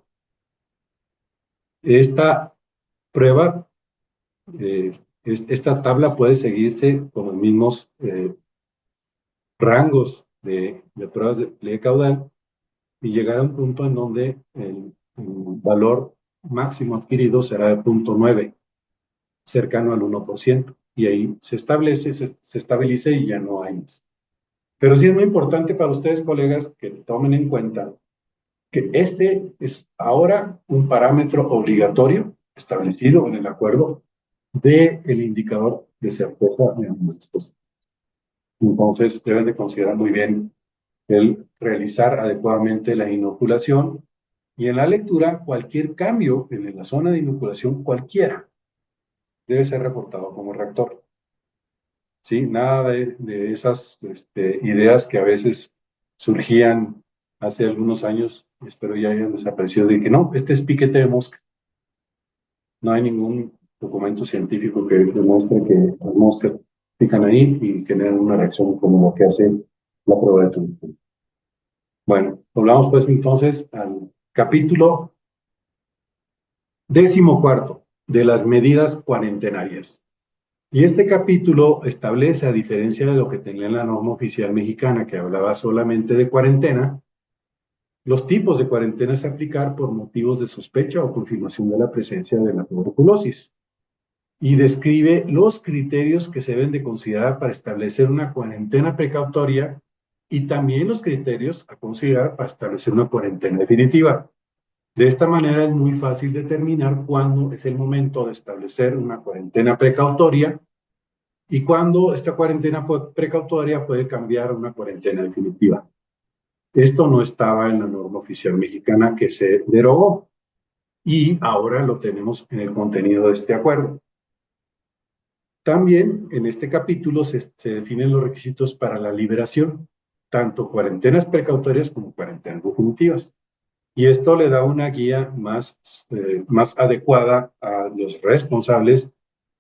Esta prueba, esta tabla puede seguirse con los mismos rangos de pruebas de pliegue caudal y llegar a un punto en donde el valor máximo adquirido será de 0.9, cercano al 1%, y ahí se establece, se estabilice y ya no hay más. Pero sí es muy importante para ustedes, colegas, que tomen en cuenta que este es ahora un parámetro obligatorio establecido en el acuerdo del indicador de certeza de animales. Entonces, deben de considerar muy bien el realizar adecuadamente la inoculación y en la lectura, cualquier cambio en la zona de inoculación, cualquiera, debe ser reportado como reactor. ¿Sí? Nada de esas ideas que a veces surgían hace algunos años, espero ya hayan desaparecido, de que no, este es piquete de mosca. No hay ningún documento científico que demuestre que las moscas pican ahí y generan una reacción como lo que hace la prueba de tuberculosis. Bueno, volvamos pues entonces al capítulo 14 de las medidas cuarentenarias. Y este capítulo establece, a diferencia de lo que tenía en la norma oficial mexicana, que hablaba solamente de cuarentena, los tipos de cuarentenas a aplicar por motivos de sospecha o confirmación de la presencia de la tuberculosis. Y describe los criterios que se deben de considerar para establecer una cuarentena precautoria y también los criterios a considerar para establecer una cuarentena definitiva. De esta manera es muy fácil determinar cuándo es el momento de establecer una cuarentena precautoria y cuándo esta cuarentena precautoria puede cambiar a una cuarentena definitiva. Esto no estaba en la norma oficial mexicana que se derogó y ahora lo tenemos en el contenido de este acuerdo. También en este capítulo se definen los requisitos para la liberación, tanto cuarentenas precautorias como cuarentenas definitivas. Y esto le da una guía más adecuada a los responsables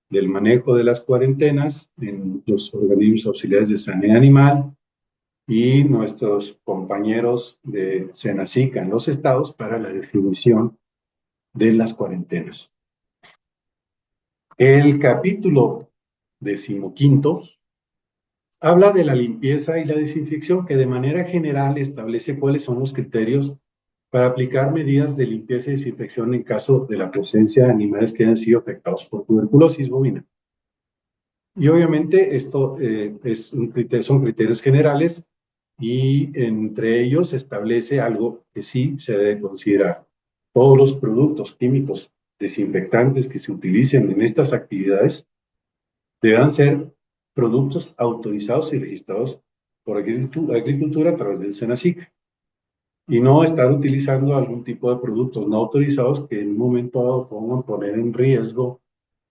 del manejo de las cuarentenas en los organismos auxiliares de sanidad animal y nuestros compañeros de Senacica en los estados para la definición de las cuarentenas. El capítulo 15 habla de la limpieza y la desinfección, que de manera general establece cuáles son los criterios para aplicar medidas de limpieza y desinfección en caso de la presencia de animales que hayan sido afectados por tuberculosis bovina. Y obviamente esto son criterios generales y entre ellos se establece algo que sí se debe considerar. Todos los productos químicos desinfectantes que se utilicen en estas actividades deberán ser productos autorizados y registrados por Agricultura a través del Senacica y no estar utilizando algún tipo de productos no autorizados que en un momento dado puedan poner en riesgo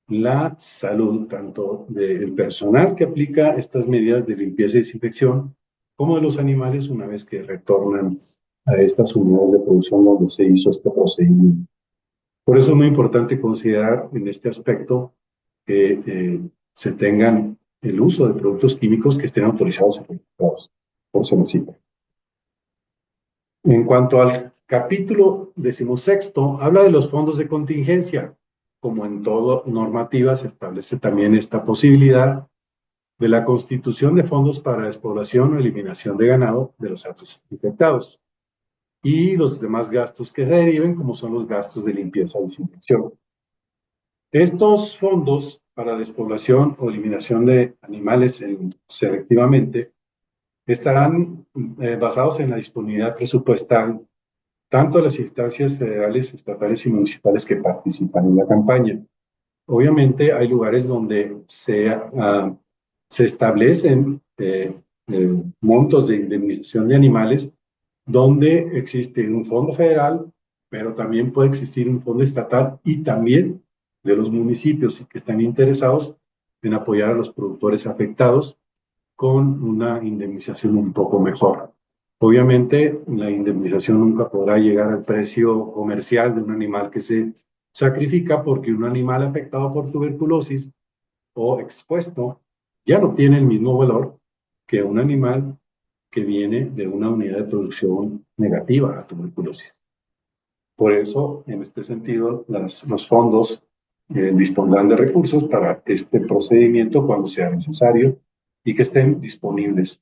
la salud tanto del personal que aplica estas medidas de limpieza y desinfección como de los animales una vez que retornan a estas unidades de producción donde se hizo este procedimiento. Por eso es muy importante considerar en este aspecto que se tengan el uso de productos químicos que estén autorizados y registrados por Senacica. En cuanto al capítulo 16, habla de los fondos de contingencia. Como en toda normativa, se establece también esta posibilidad de la constitución de fondos para despoblación o eliminación de ganado de los atos infectados y los demás gastos que se deriven, como son los gastos de limpieza y desinfección. Estos fondos para despoblación o eliminación de animales selectivamente estarán basados en la disponibilidad presupuestal tanto de las instancias federales, estatales y municipales que participan en la campaña. Obviamente hay lugares donde se establecen montos de indemnización de animales donde existe un fondo federal, pero también puede existir un fondo estatal y también de los municipios que están interesados en apoyar a los productores afectados con una indemnización un poco mejor. Obviamente, la indemnización nunca podrá llegar al precio comercial de un animal que se sacrifica porque un animal afectado por tuberculosis o expuesto ya no tiene el mismo valor que un animal que viene de una unidad de producción negativa a tuberculosis. Por eso, en este sentido, los fondos dispondrán de recursos para este procedimiento cuando sea necesario y que estén disponibles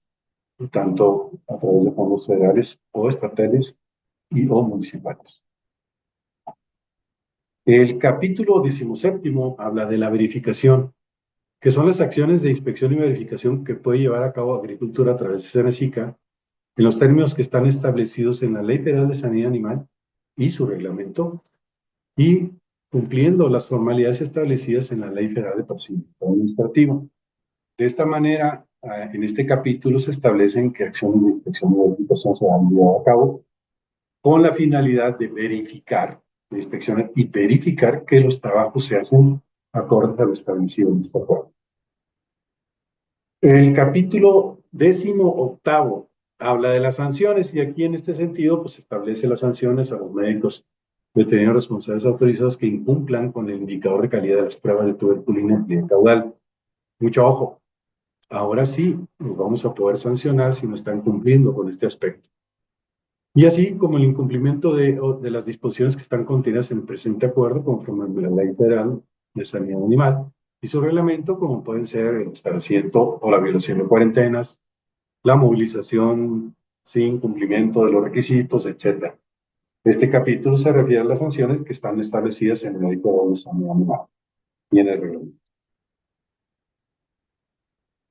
tanto a través de fondos federales o estatales o municipales. El capítulo 17 habla de la verificación, que son las acciones de inspección y verificación que puede llevar a cabo Agricultura a través de Senacica en los términos que están establecidos en la Ley Federal de Sanidad Animal y su reglamento, y cumpliendo las formalidades establecidas en la Ley Federal de Procedimiento Administrativo. De esta manera, en este capítulo se establecen que acciones de inspección y verificación se van a llevar a cabo con la finalidad de verificar, de inspeccionar y verificar que los trabajos se hacen acorde a lo establecido en este acuerdo. El capítulo 18º habla de las sanciones y aquí en este sentido pues establece las sanciones a los médicos veterinarios responsables autorizados que incumplan con el indicador de calidad de las pruebas de tuberculina y de caudal. Mucho ojo, ahora sí nos vamos a poder sancionar si no están cumpliendo con este aspecto. Y así como el incumplimiento de las disposiciones que están contenidas en el presente acuerdo conforme a la Ley Federal de Sanidad Animal y su reglamento, como pueden ser el establecimiento o la violación de cuarentenas, la movilización sin cumplimiento de los requisitos, etc. Este capítulo se refiere a las sanciones que están establecidas en la Ley Federal de Sanidad Animal y en el reglamento.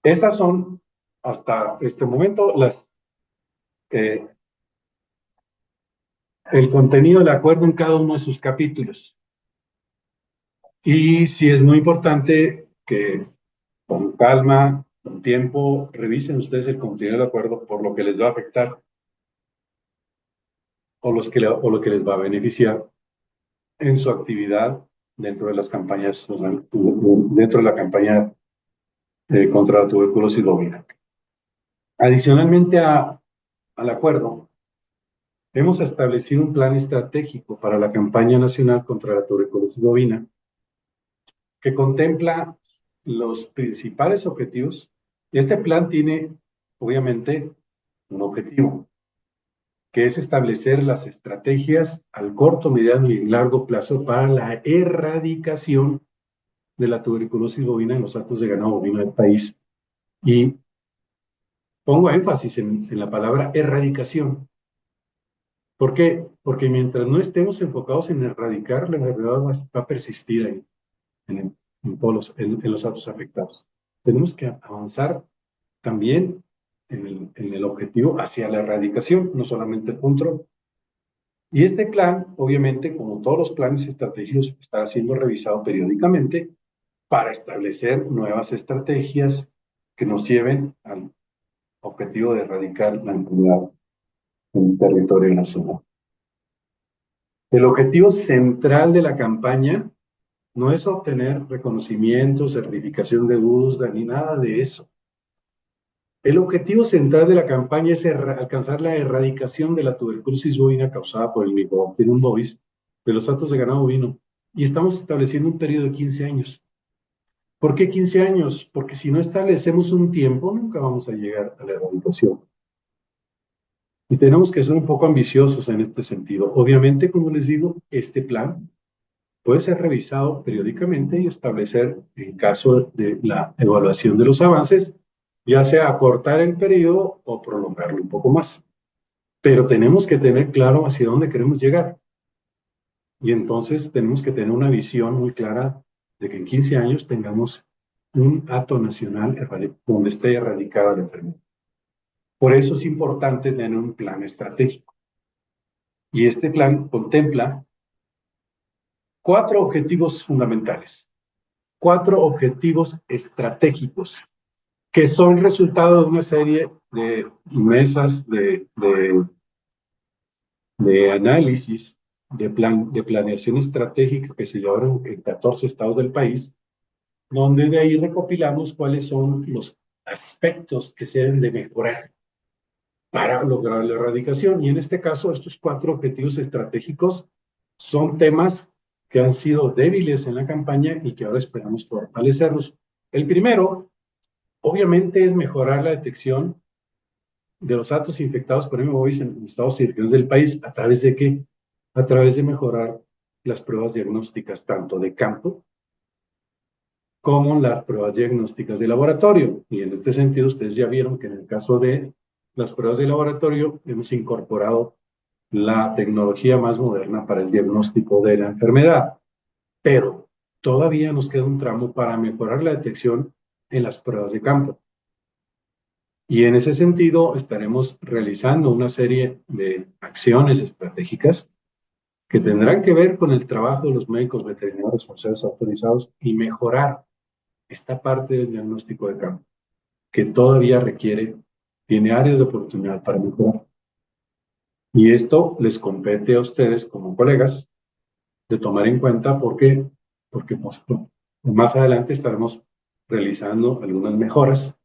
Esas son, hasta este momento, el contenido del acuerdo en cada uno de sus capítulos. Y sí es muy importante que con calma, con tiempo, revisen ustedes el contenido del acuerdo por lo que les va a afectar o lo que les va a beneficiar en su actividad dentro de las campañas, dentro de la campaña contra la tuberculosis bovina. Adicionalmente al acuerdo, hemos establecido un plan estratégico para la campaña nacional contra la tuberculosis bovina que contempla los principales objetivos. Este plan tiene, obviamente, un objetivo, que es establecer las estrategias al corto, mediano y largo plazo para la erradicación de la tuberculosis bovina en los actos de ganado bovino del país. Y pongo énfasis en la palabra erradicación. ¿Por qué? Porque mientras no estemos enfocados en erradicar, la enfermedad va a persistir ahí, en los actos afectados. Tenemos que avanzar también en el objetivo hacia la erradicación, no solamente el control. Y este plan, obviamente, como todos los planes estratégicos, está siendo revisado periódicamente para establecer nuevas estrategias que nos lleven al objetivo de erradicar la enfermedad en el territorio nacional. El objetivo central de la campaña no es obtener reconocimiento, certificación de USDA, ni nada de eso. El objetivo central de la campaña es alcanzar la erradicación de la tuberculosis bovina causada por el Mycobacterium bovis de los actos de ganado bovino. Y estamos estableciendo un periodo de 15 años. ¿Por qué 15 años? Porque si no establecemos un tiempo, nunca vamos a llegar a la erradicación. Y tenemos que ser un poco ambiciosos en este sentido. Obviamente, como les digo, este plan puede ser revisado periódicamente y establecer, en caso de la evaluación de los avances, ya sea acortar el periodo o prolongarlo un poco más. Pero tenemos que tener claro hacia dónde queremos llegar. Y entonces tenemos que tener una visión muy clara de que en 15 años tengamos un acto nacional donde esté erradicada la enfermedad. Por eso es importante tener un plan estratégico. Y este plan contempla 4 objetivos fundamentales, 4 objetivos estratégicos, que son resultado de una serie de mesas de análisis, de planeación estratégica que se llevaron en 14 estados del país, donde de ahí recopilamos cuáles son los aspectos que se deben de mejorar para lograr la erradicación. Y en este caso, estos 4 objetivos estratégicos son temas que han sido débiles en la campaña y que ahora esperamos fortalecerlos. El primero, obviamente, es mejorar la detección de los actos infectados por M. bovis en estados y regiones del país. ¿A través de qué? A través de mejorar las pruebas diagnósticas tanto de campo como las pruebas diagnósticas de laboratorio. Y en este sentido, ustedes ya vieron que en el caso de las pruebas de laboratorio hemos incorporado la tecnología más moderna para el diagnóstico de la enfermedad. Pero todavía nos queda un tramo para mejorar la detección en las pruebas de campo. Y en ese sentido estaremos realizando una serie de acciones estratégicas que tendrán que ver con el trabajo de los médicos veterinarios responsables autorizados y mejorar esta parte del diagnóstico de campo, que todavía tiene áreas de oportunidad para mejorar. Y esto les compete a ustedes como colegas de tomar en cuenta porque pues, más adelante estaremos realizando algunas mejoras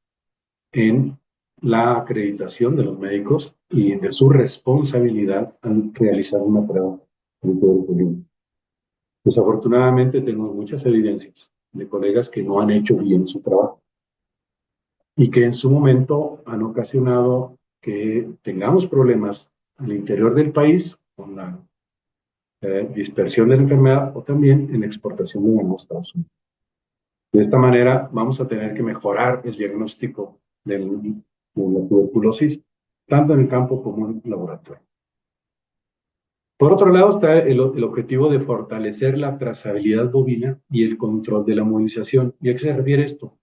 en la acreditación de los médicos y de su responsabilidad al realizar una prueba en todo el mundo. Desafortunadamente tenemos muchas evidencias de colegas que no han hecho bien su trabajo y que en su momento han ocasionado que tengamos problemas al interior del país con la dispersión de la enfermedad o también en exportación de ganado a Estados Unidos. De esta manera vamos a tener que mejorar el diagnóstico de la tuberculosis, tanto en el campo como en el laboratorio. Por otro lado está el objetivo de fortalecer la trazabilidad bovina y el control de la movilización. ¿Y a qué se refiere esto?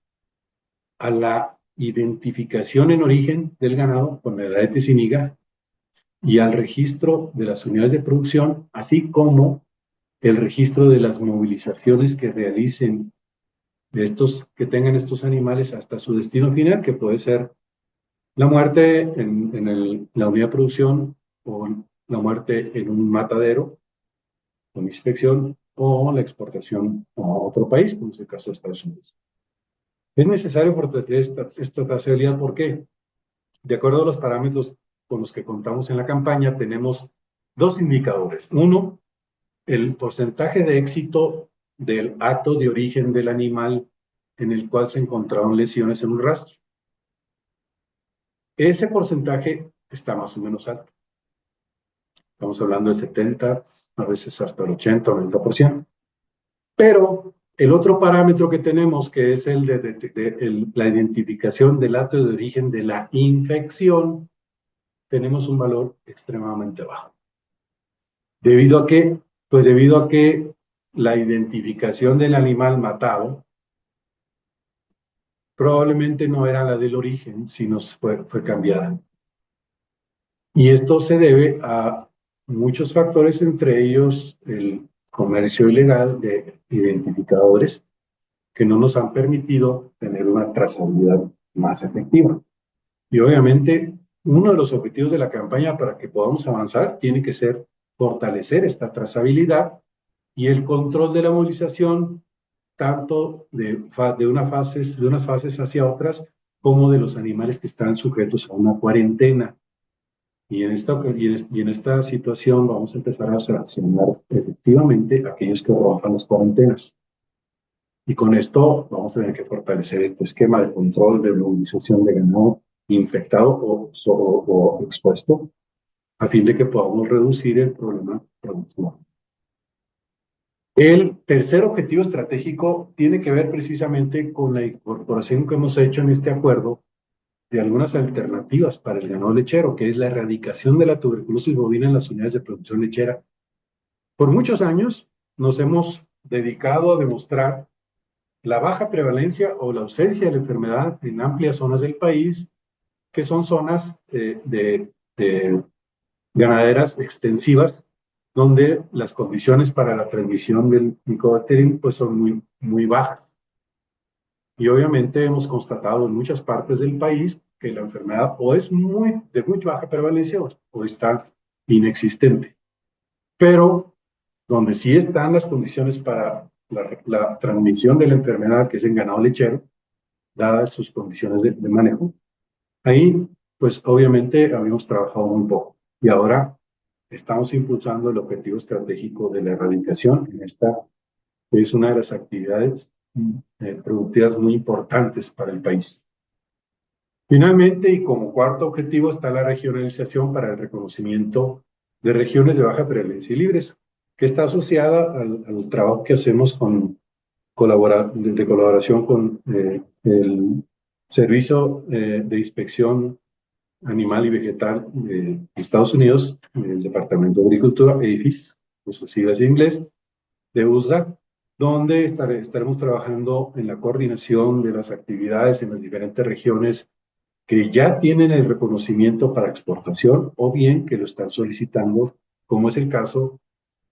A la identificación en origen del ganado con la Aedes aegypti y al registro de las unidades de producción, así como el registro de las movilizaciones que realicen que tengan estos animales hasta su destino final, que puede ser la muerte en la unidad de producción o la muerte en un matadero con inspección o la exportación a otro país, como es el caso de Estados Unidos. Es necesario fortalecer esta trazabilidad. ¿Por qué? De acuerdo a los parámetros con los que contamos en la campaña, tenemos dos indicadores. Uno, el porcentaje de éxito del acto de origen del animal en el cual se encontraron lesiones en un rastro. Ese porcentaje está más o menos alto. Estamos hablando de 70, a veces hasta el 80 o 90%. Pero el otro parámetro que tenemos, que es el de la identificación del acto de origen de la infección, tenemos un valor extremadamente bajo. ¿Debido a qué? Pues debido a que la identificación del animal matado probablemente no era la del origen, sino fue cambiada. Y esto se debe a muchos factores, entre ellos el comercio ilegal de identificadores que no nos han permitido tener una trazabilidad más efectiva. Y obviamente, uno de los objetivos de la campaña para que podamos avanzar tiene que ser fortalecer esta trazabilidad y el control de la movilización, tanto de unas fases hacia otras, como de los animales que están sujetos a una cuarentena. Y en esta situación vamos a empezar a sancionar efectivamente a aquellos que rompan las cuarentenas. Y con esto vamos a tener que fortalecer este esquema de control de movilización de ganado infectado o expuesto, a fin de que podamos reducir el problema productivo. El tercer objetivo estratégico tiene que ver precisamente con la incorporación que hemos hecho en este acuerdo de algunas alternativas para el ganado lechero, que es la erradicación de la tuberculosis bovina en las unidades de producción lechera. Por muchos años nos hemos dedicado a demostrar la baja prevalencia o la ausencia de la enfermedad en amplias zonas del país, que son zonas de ganaderas extensivas, donde las condiciones para la transmisión del Mycobacterium pues son muy bajas. Y obviamente hemos constatado en muchas partes del país que la enfermedad o es de muy baja prevalencia o está inexistente. Pero donde sí están las condiciones para la transmisión de la enfermedad, que es en ganado lechero, dadas sus condiciones de manejo, ahí pues obviamente habíamos trabajado muy poco. Y ahora estamos impulsando el objetivo estratégico de la erradicación en esta, que es una de las actividades productivas muy importantes para el país. Finalmente, y como cuarto objetivo, está la regionalización para el reconocimiento de regiones de baja prevalencia y libres, que está asociada al trabajo que hacemos de colaboración con el Servicio de Inspección Animal y Vegetal de Estados Unidos, el Departamento de Agricultura, EIFIS, por sus siglas en inglés, de USDA, donde estaremos trabajando en la coordinación de las actividades en las diferentes regiones que ya tienen el reconocimiento para exportación o bien que lo están solicitando, como es el caso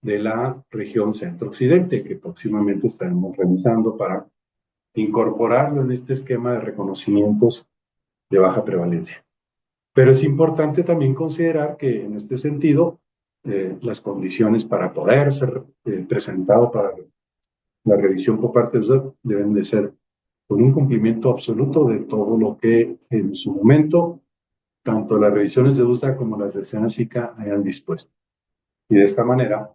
de la región centro-occidente, que próximamente estaremos revisando para incorporarlo en este esquema de reconocimientos de baja prevalencia. Pero es importante también considerar que en este sentido, las condiciones para poder ser presentado para la revisión por parte de USAID deben de ser con un cumplimiento absoluto de todo lo que en su momento tanto las revisiones de USA como las de SENACICA hayan dispuesto. Y de esta manera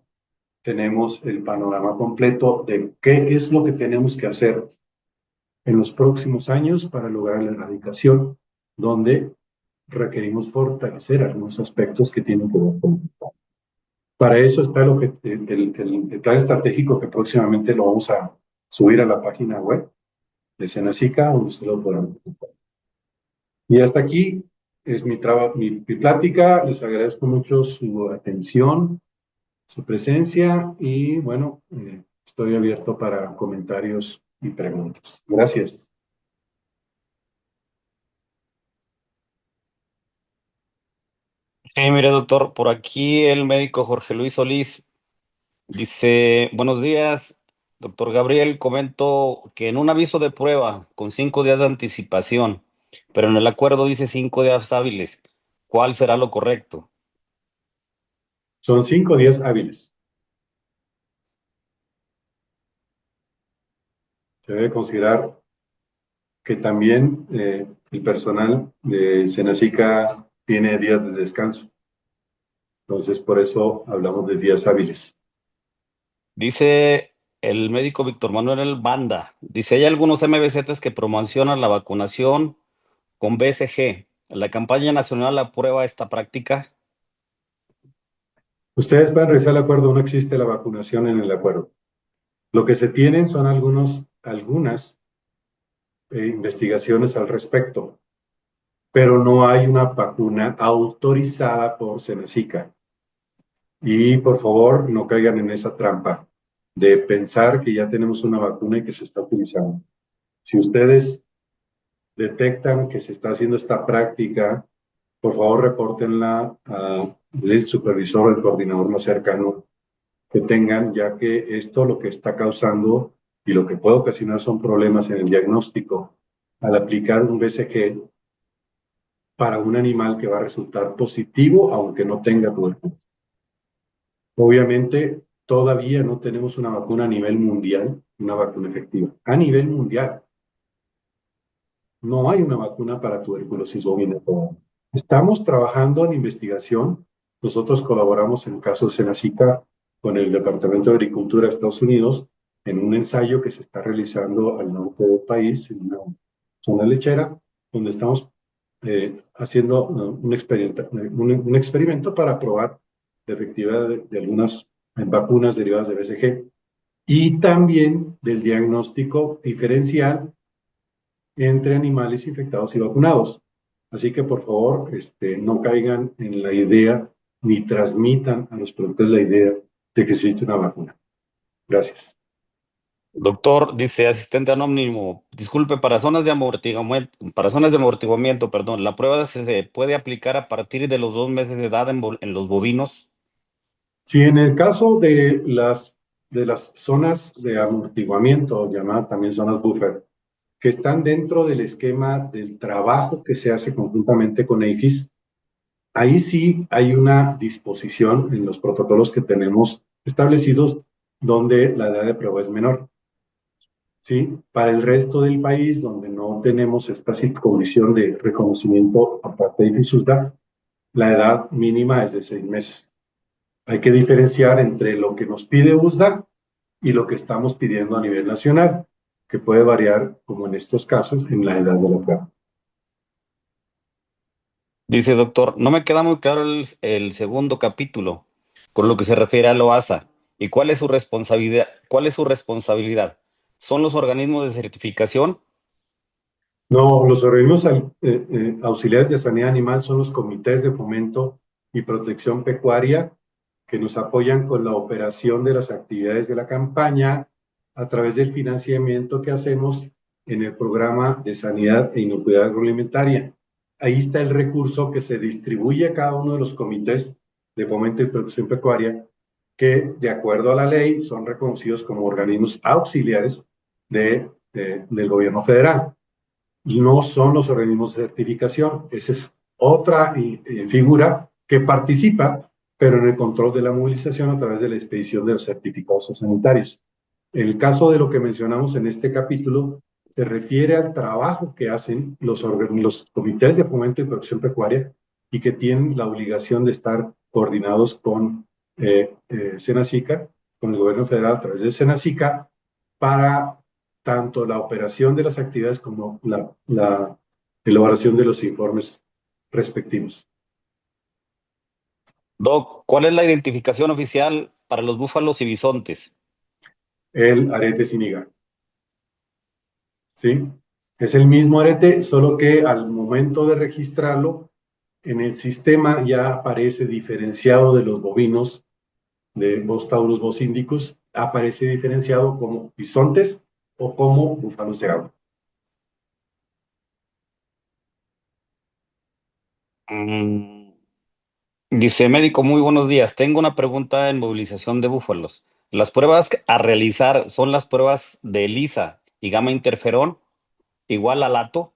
tenemos el panorama completo de qué es lo que tenemos que hacer en los próximos años para lograr la erradicación, donde requerimos fortalecer algunos aspectos que tienen que ver con el plan. Para eso está el plan estratégico que próximamente lo vamos a subir a la página web de SENACICA, donde ustedes lo podrán presentar. Y hasta aquí es mi plática. Les agradezco mucho su atención, su presencia y bueno, estoy abierto para comentarios y preguntas. Gracias. Sí, mire, doctor, por aquí el médico Jorge Luis Solís dice, buenos días, doctor Gabriel, comento que en un aviso de prueba con 5 días de anticipación, pero en el acuerdo dice 5 días hábiles, ¿cuál será lo correcto? Son 5 días hábiles. Se debe considerar que también el personal de SENACICA tiene días de descanso. Entonces, por eso hablamos de días hábiles. Dice el médico Víctor Manuel Banda, dice, hay algunos MBZs que promocionan la vacunación con BCG. ¿La campaña nacional aprueba esta práctica? Ustedes pueden revisar el acuerdo, no existe la vacunación en el acuerdo. Lo que se tienen son algunas investigaciones al respecto, pero no hay una vacuna autorizada por SENACICA. Y por favor, no caigan en esa trampa de pensar que ya tenemos una vacuna y que se está utilizando. Si ustedes detectan que se está haciendo esta práctica, por favor, repórtenla al supervisor o el coordinador más cercano que tengan, ya que esto lo que está causando y lo que puede ocasionar son problemas en el diagnóstico al aplicar un BCG para un animal que va a resultar positivo aunque no tenga tuberculosis. Obviamente, todavía no tenemos una vacuna a nivel mundial, una vacuna efectiva. A nivel mundial, no hay una vacuna para tuberculosis bovina todavía. Estamos trabajando en investigación. Nosotros colaboramos en el caso de SENACICA con el Departamento de Agricultura de Estados Unidos en un ensayo que se está realizando al norte del país, en una zona lechera, donde estamos haciendo un experimento para probar la efectividad de algunas vacunas derivadas de BCG y también del diagnóstico diferencial entre animales infectados y vacunados. Así que por favor, no caigan en la idea ni transmitan a los productores la idea de que existe una vacuna. Gracias. Doctor, dice asistente anónimo, disculpe, para zonas de amortiguamiento, perdón, ¿la prueba se puede aplicar a partir de los 2 meses de edad en los bovinos? Si en el caso de las zonas de amortiguamiento, llamadas también zonas buffer, que están dentro del esquema del trabajo que se hace conjuntamente con APHIS, ahí sí hay una disposición en los protocolos que tenemos establecidos donde la edad de prueba es menor. ¿Sí? Para el resto del país, donde no tenemos esta condición de reconocimiento por parte de IFISUSDA, la edad mínima es de 6 meses. Hay que diferenciar entre lo que nos pide USDA y lo que estamos pidiendo a nivel nacional, que puede variar, como en estos casos, en la edad de la prueba. Dice doctor, no me queda muy claro el segundo capítulo con lo que se refiere a LOASA y cuál es su responsabilidad. ¿Cuál es su responsabilidad? ¿Son los organismos de certificación? No, los organismos auxiliares de sanidad animal son los comités de fomento y protección pecuaria que nos apoyan con la operación de las actividades de la campaña a través del financiamiento que hacemos en el programa de sanidad e inocuidad agroalimentaria. ahí está el recurso que se distribuye a cada uno de los comités de fomento y producción pecuaria, que de acuerdo a la ley son reconocidos como organismos auxiliares del gobierno federal. Y no son los organismos de certificación. Esa es otra figura que participa, pero en el control de la movilización a través de la expedición de los certificados sanitarios. El caso de lo que mencionamos en este capítulo se refiere al trabajo que hacen los comités de fomento y producción pecuaria y que tienen la obligación de estar coordinados con Senacica, con el gobierno federal a través de Senacica, para tanto la operación de las actividades como la elaboración de los informes respectivos. Doc, ¿cuál es la identificación oficial para los búfalos y bisontes? El arete siniga. ¿Sí? Es el mismo arete, solo que al momento de registrarlo, en el sistema ya aparece diferenciado de los bovinos, de Bos taurus, Bos indicus, aparece diferenciado como bisontes o como búfalos de agua. Dice médico, muy buenos días. Tengo una pregunta en movilización de búfalos. ¿Las pruebas a realizar son las pruebas de ELISA y gamma interferón igual al ATO?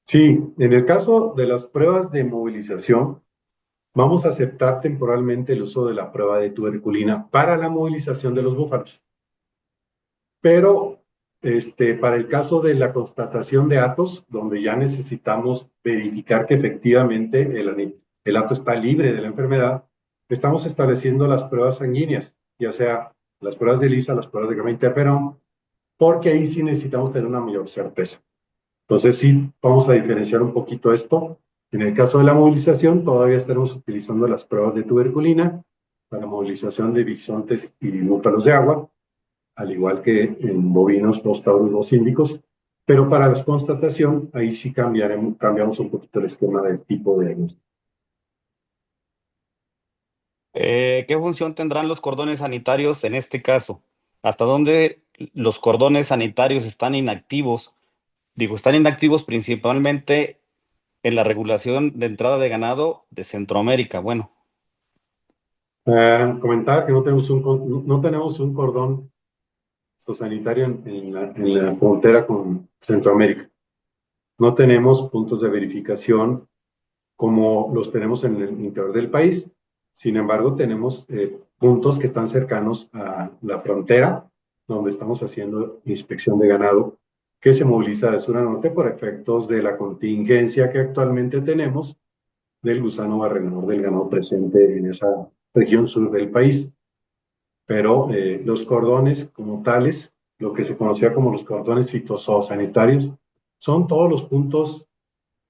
Sí, en el caso de las pruebas de movilización, vamos a aceptar temporalmente el uso de la prueba de tuberculina para la movilización de los búfalos. Pero para el caso de la constatación de atos, donde ya necesitamos verificar que efectivamente el ato está libre de la enfermedad, estamos estableciendo las pruebas sanguíneas, ya sea las pruebas de ELISA, las pruebas de gamma interferón, porque ahí sí necesitamos tener una mayor certeza. Entonces sí, vamos a diferenciar un poquito esto. En el caso de la movilización, todavía estaremos utilizando las pruebas de tuberculina para movilización de bisontes y búfalos de agua, al igual que en bovinos, Bos taurus, Bos indicus, pero para la constatación, ahí sí cambiamos un poquito el esquema del tipo de diagnóstico. ¿Qué función tendrán los cordones sanitarios en este caso? ¿Hasta dónde los cordones sanitarios están inactivos? Digo, están inactivos principalmente en la regulación de entrada de ganado de Centroamérica. Bueno, Comentar que no tenemos un cordón sanitario en la frontera con Centroamérica. No tenemos puntos de verificación como los tenemos en el interior del país. Sin embargo, tenemos puntos que están cercanos a la frontera, donde estamos haciendo inspección de ganado que se moviliza de sur a norte por efectos de la contingencia que actualmente tenemos del gusano barrenador del ganado presente en esa región sur del país. Pero los cordones como tales, lo que se conocía como los cordones fitosanitarios, son todos los puntos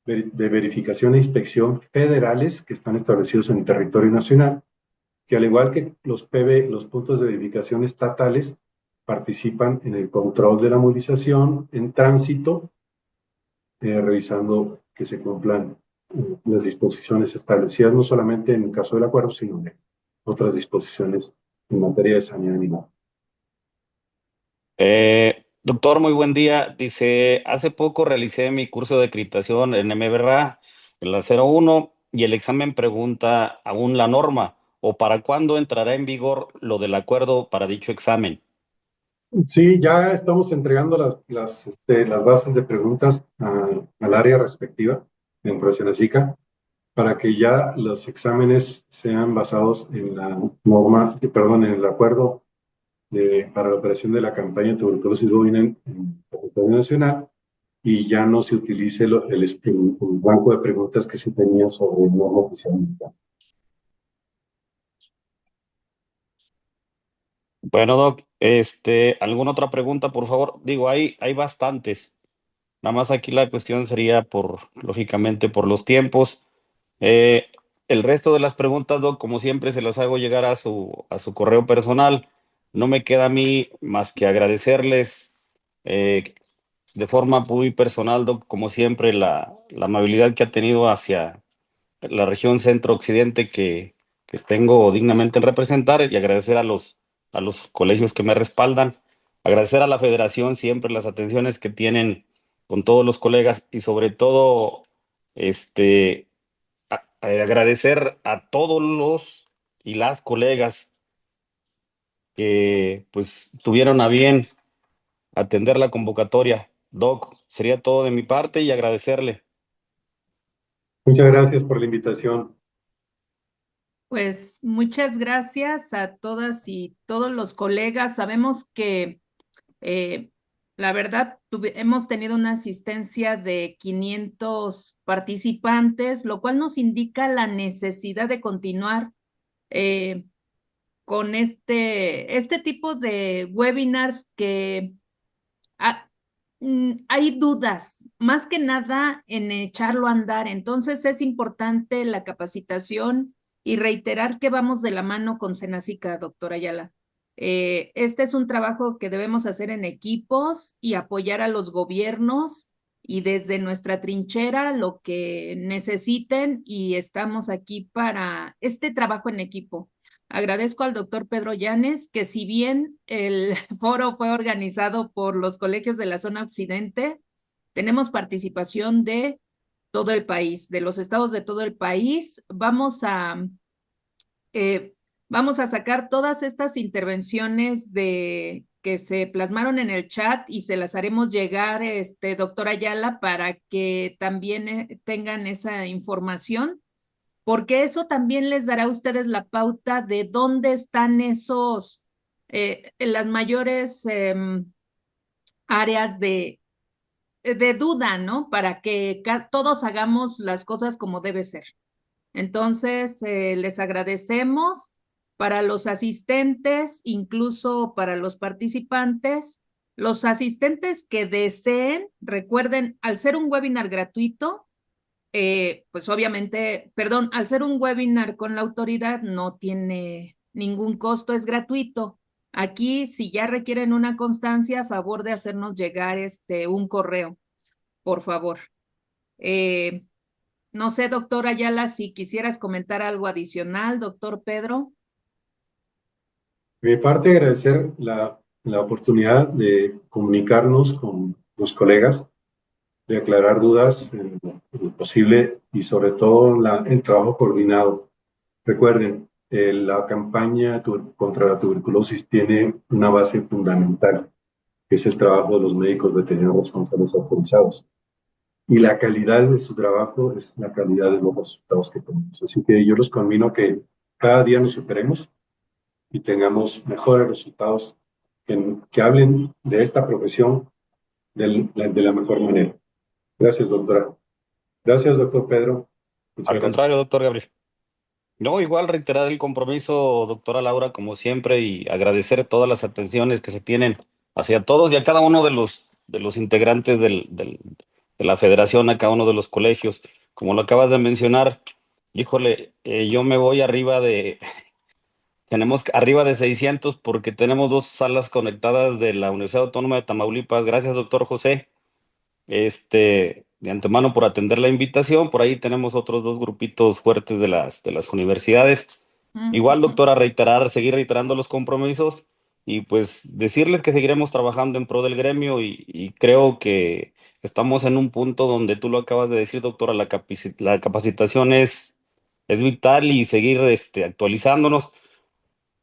de verificación e inspección federales que están establecidos en el territorio nacional, que al igual que los los puntos de verificación estatales, participan en el control de la movilización en tránsito, revisando que se cumplan las disposiciones establecidas, no solamente en el caso del acuerdo, sino de otras disposiciones en materia de sanidad animal. doctor, muy buen día. Dice, hace poco realicé mi curso de acreditación en MBRA, en la 01, y el examen pregunta aún la norma, o para cuándo entrará en vigor lo del acuerdo para dicho examen. Sí, ya estamos entregando las bases de preguntas al área respectiva dentro de Senacica para que ya los exámenes sean basados en la norma, perdón, en el acuerdo para la operación de la campaña de tuberculosis bovina en el territorio nacional y ya no se utilice el banco de preguntas que se tenía sobre norma oficial mexicana. Bueno, Doc, ¿alguna otra pregunta, por favor? Digo, hay bastantes. Nada más aquí la cuestión sería lógicamente, por los tiempos. Eh, el resto de las preguntas, Doc, como siempre, se las hago llegar a su correo personal. No me queda a mí más que agradecerles eh, de forma muy personal, Doc, como siempre, la amabilidad que ha tenido hacia la región centro-occidente que tengo dignamente en representar y agradecer a los colegios que me respaldan, agradecer a la federación siempre las atenciones que tienen con todos los colegas y sobre todo Agradecer a todos los y las colegas que pues tuvieron a bien atender la convocatoria. Doc, sería todo de mi parte y agradecerle. Muchas gracias por la invitación. Pues muchas gracias a todas y todos los colegas. Sabemos que la verdad hemos tenido una asistencia de 500 participantes, lo cual nos indica la necesidad de continuar con este tipo de webinars que hay dudas, más que nada en echarlo a andar. Entonces es importante la capacitación y reiterar que vamos de la mano con Senacica, doctora Ayala. Este es un trabajo que debemos hacer en equipos y apoyar a los gobiernos y desde nuestra trinchera lo que necesiten, y estamos aquí para este trabajo en equipo. Agradezco al doctor Pedro Llanes, que si bien el foro fue organizado por los colegios de la zona occidente, tenemos participación de todo el país, de los estados de todo el país. Vamos a sacar todas estas intervenciones que se plasmaron en el chat y se las haremos llegar, doctora Ayala, para que también tengan esa información, porque eso también les dará a ustedes la pauta de dónde están las mayores áreas de duda, ¿no? Para que todos hagamos las cosas como debe ser. Entonces, les agradecemos para los asistentes, incluso para los participantes. Los asistentes que deseen, recuerden, al ser un webinar gratuito, pues obviamente, perdón, al ser un webinar con la autoridad no tiene ningún costo, es gratuito. Aquí, si ya requieren una constancia, a favor de hacernos llegar un correo, por favor. No sé, doctor Ayala, si quisieras comentar algo adicional, doctor Pedro. De mi parte, agradecer la oportunidad de comunicarnos con los colegas, de aclarar dudas en lo posible y sobre todo el trabajo coordinado. Recuerden, la campaña contra la tuberculosis tiene una base fundamental, que es el trabajo de los médicos veterinarios responsables autorizados. Y la calidad de su trabajo es la calidad de los resultados que tenemos. Así que yo los conmino a que cada día nos superemos y tengamos mejores resultados que hablen de esta profesión de la mejor manera. Gracias, doctora. Gracias, doctor Pedro. Muchas Al gracias. contrario, doctor Gabriel. No, igual reiterar el compromiso, doctora Laura, como siempre, y agradecer todas las atenciones que se tienen hacia todos y a cada uno de los integrantes de la federación, a cada uno de los colegios. Como lo acabas de mencionar, híjole, yo me voy tenemos arriba de 600 porque tenemos 2 salas conectadas de la Universidad Autónoma de Tamaulipas. Gracias, doctor José. De antemano por atender la invitación. Por ahí tenemos otros 2 grupitos fuertes de las universidades. Igual, doctora, seguir reiterando los compromisos y pues decirle que seguiremos trabajando en pro del gremio y creo que estamos en un punto donde tú lo acabas de decir, doctora, la capacitación es vital y seguir actualizándonos,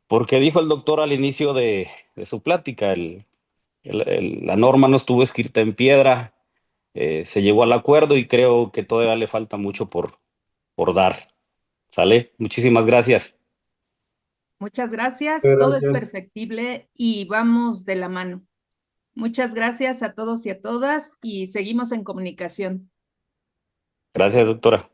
porque dijo el doctor al inicio de su plática, la norma no estuvo escrita en piedra. Se llegó al acuerdo y creo que todavía le falta mucho por dar. ¿Sale? Muchísimas gracias. Muchas gracias, Muchas todo es gracias. perfectible y vamos de la mano. Muchas gracias a todos y a todas y seguimos en comunicación. Gracias, doctora.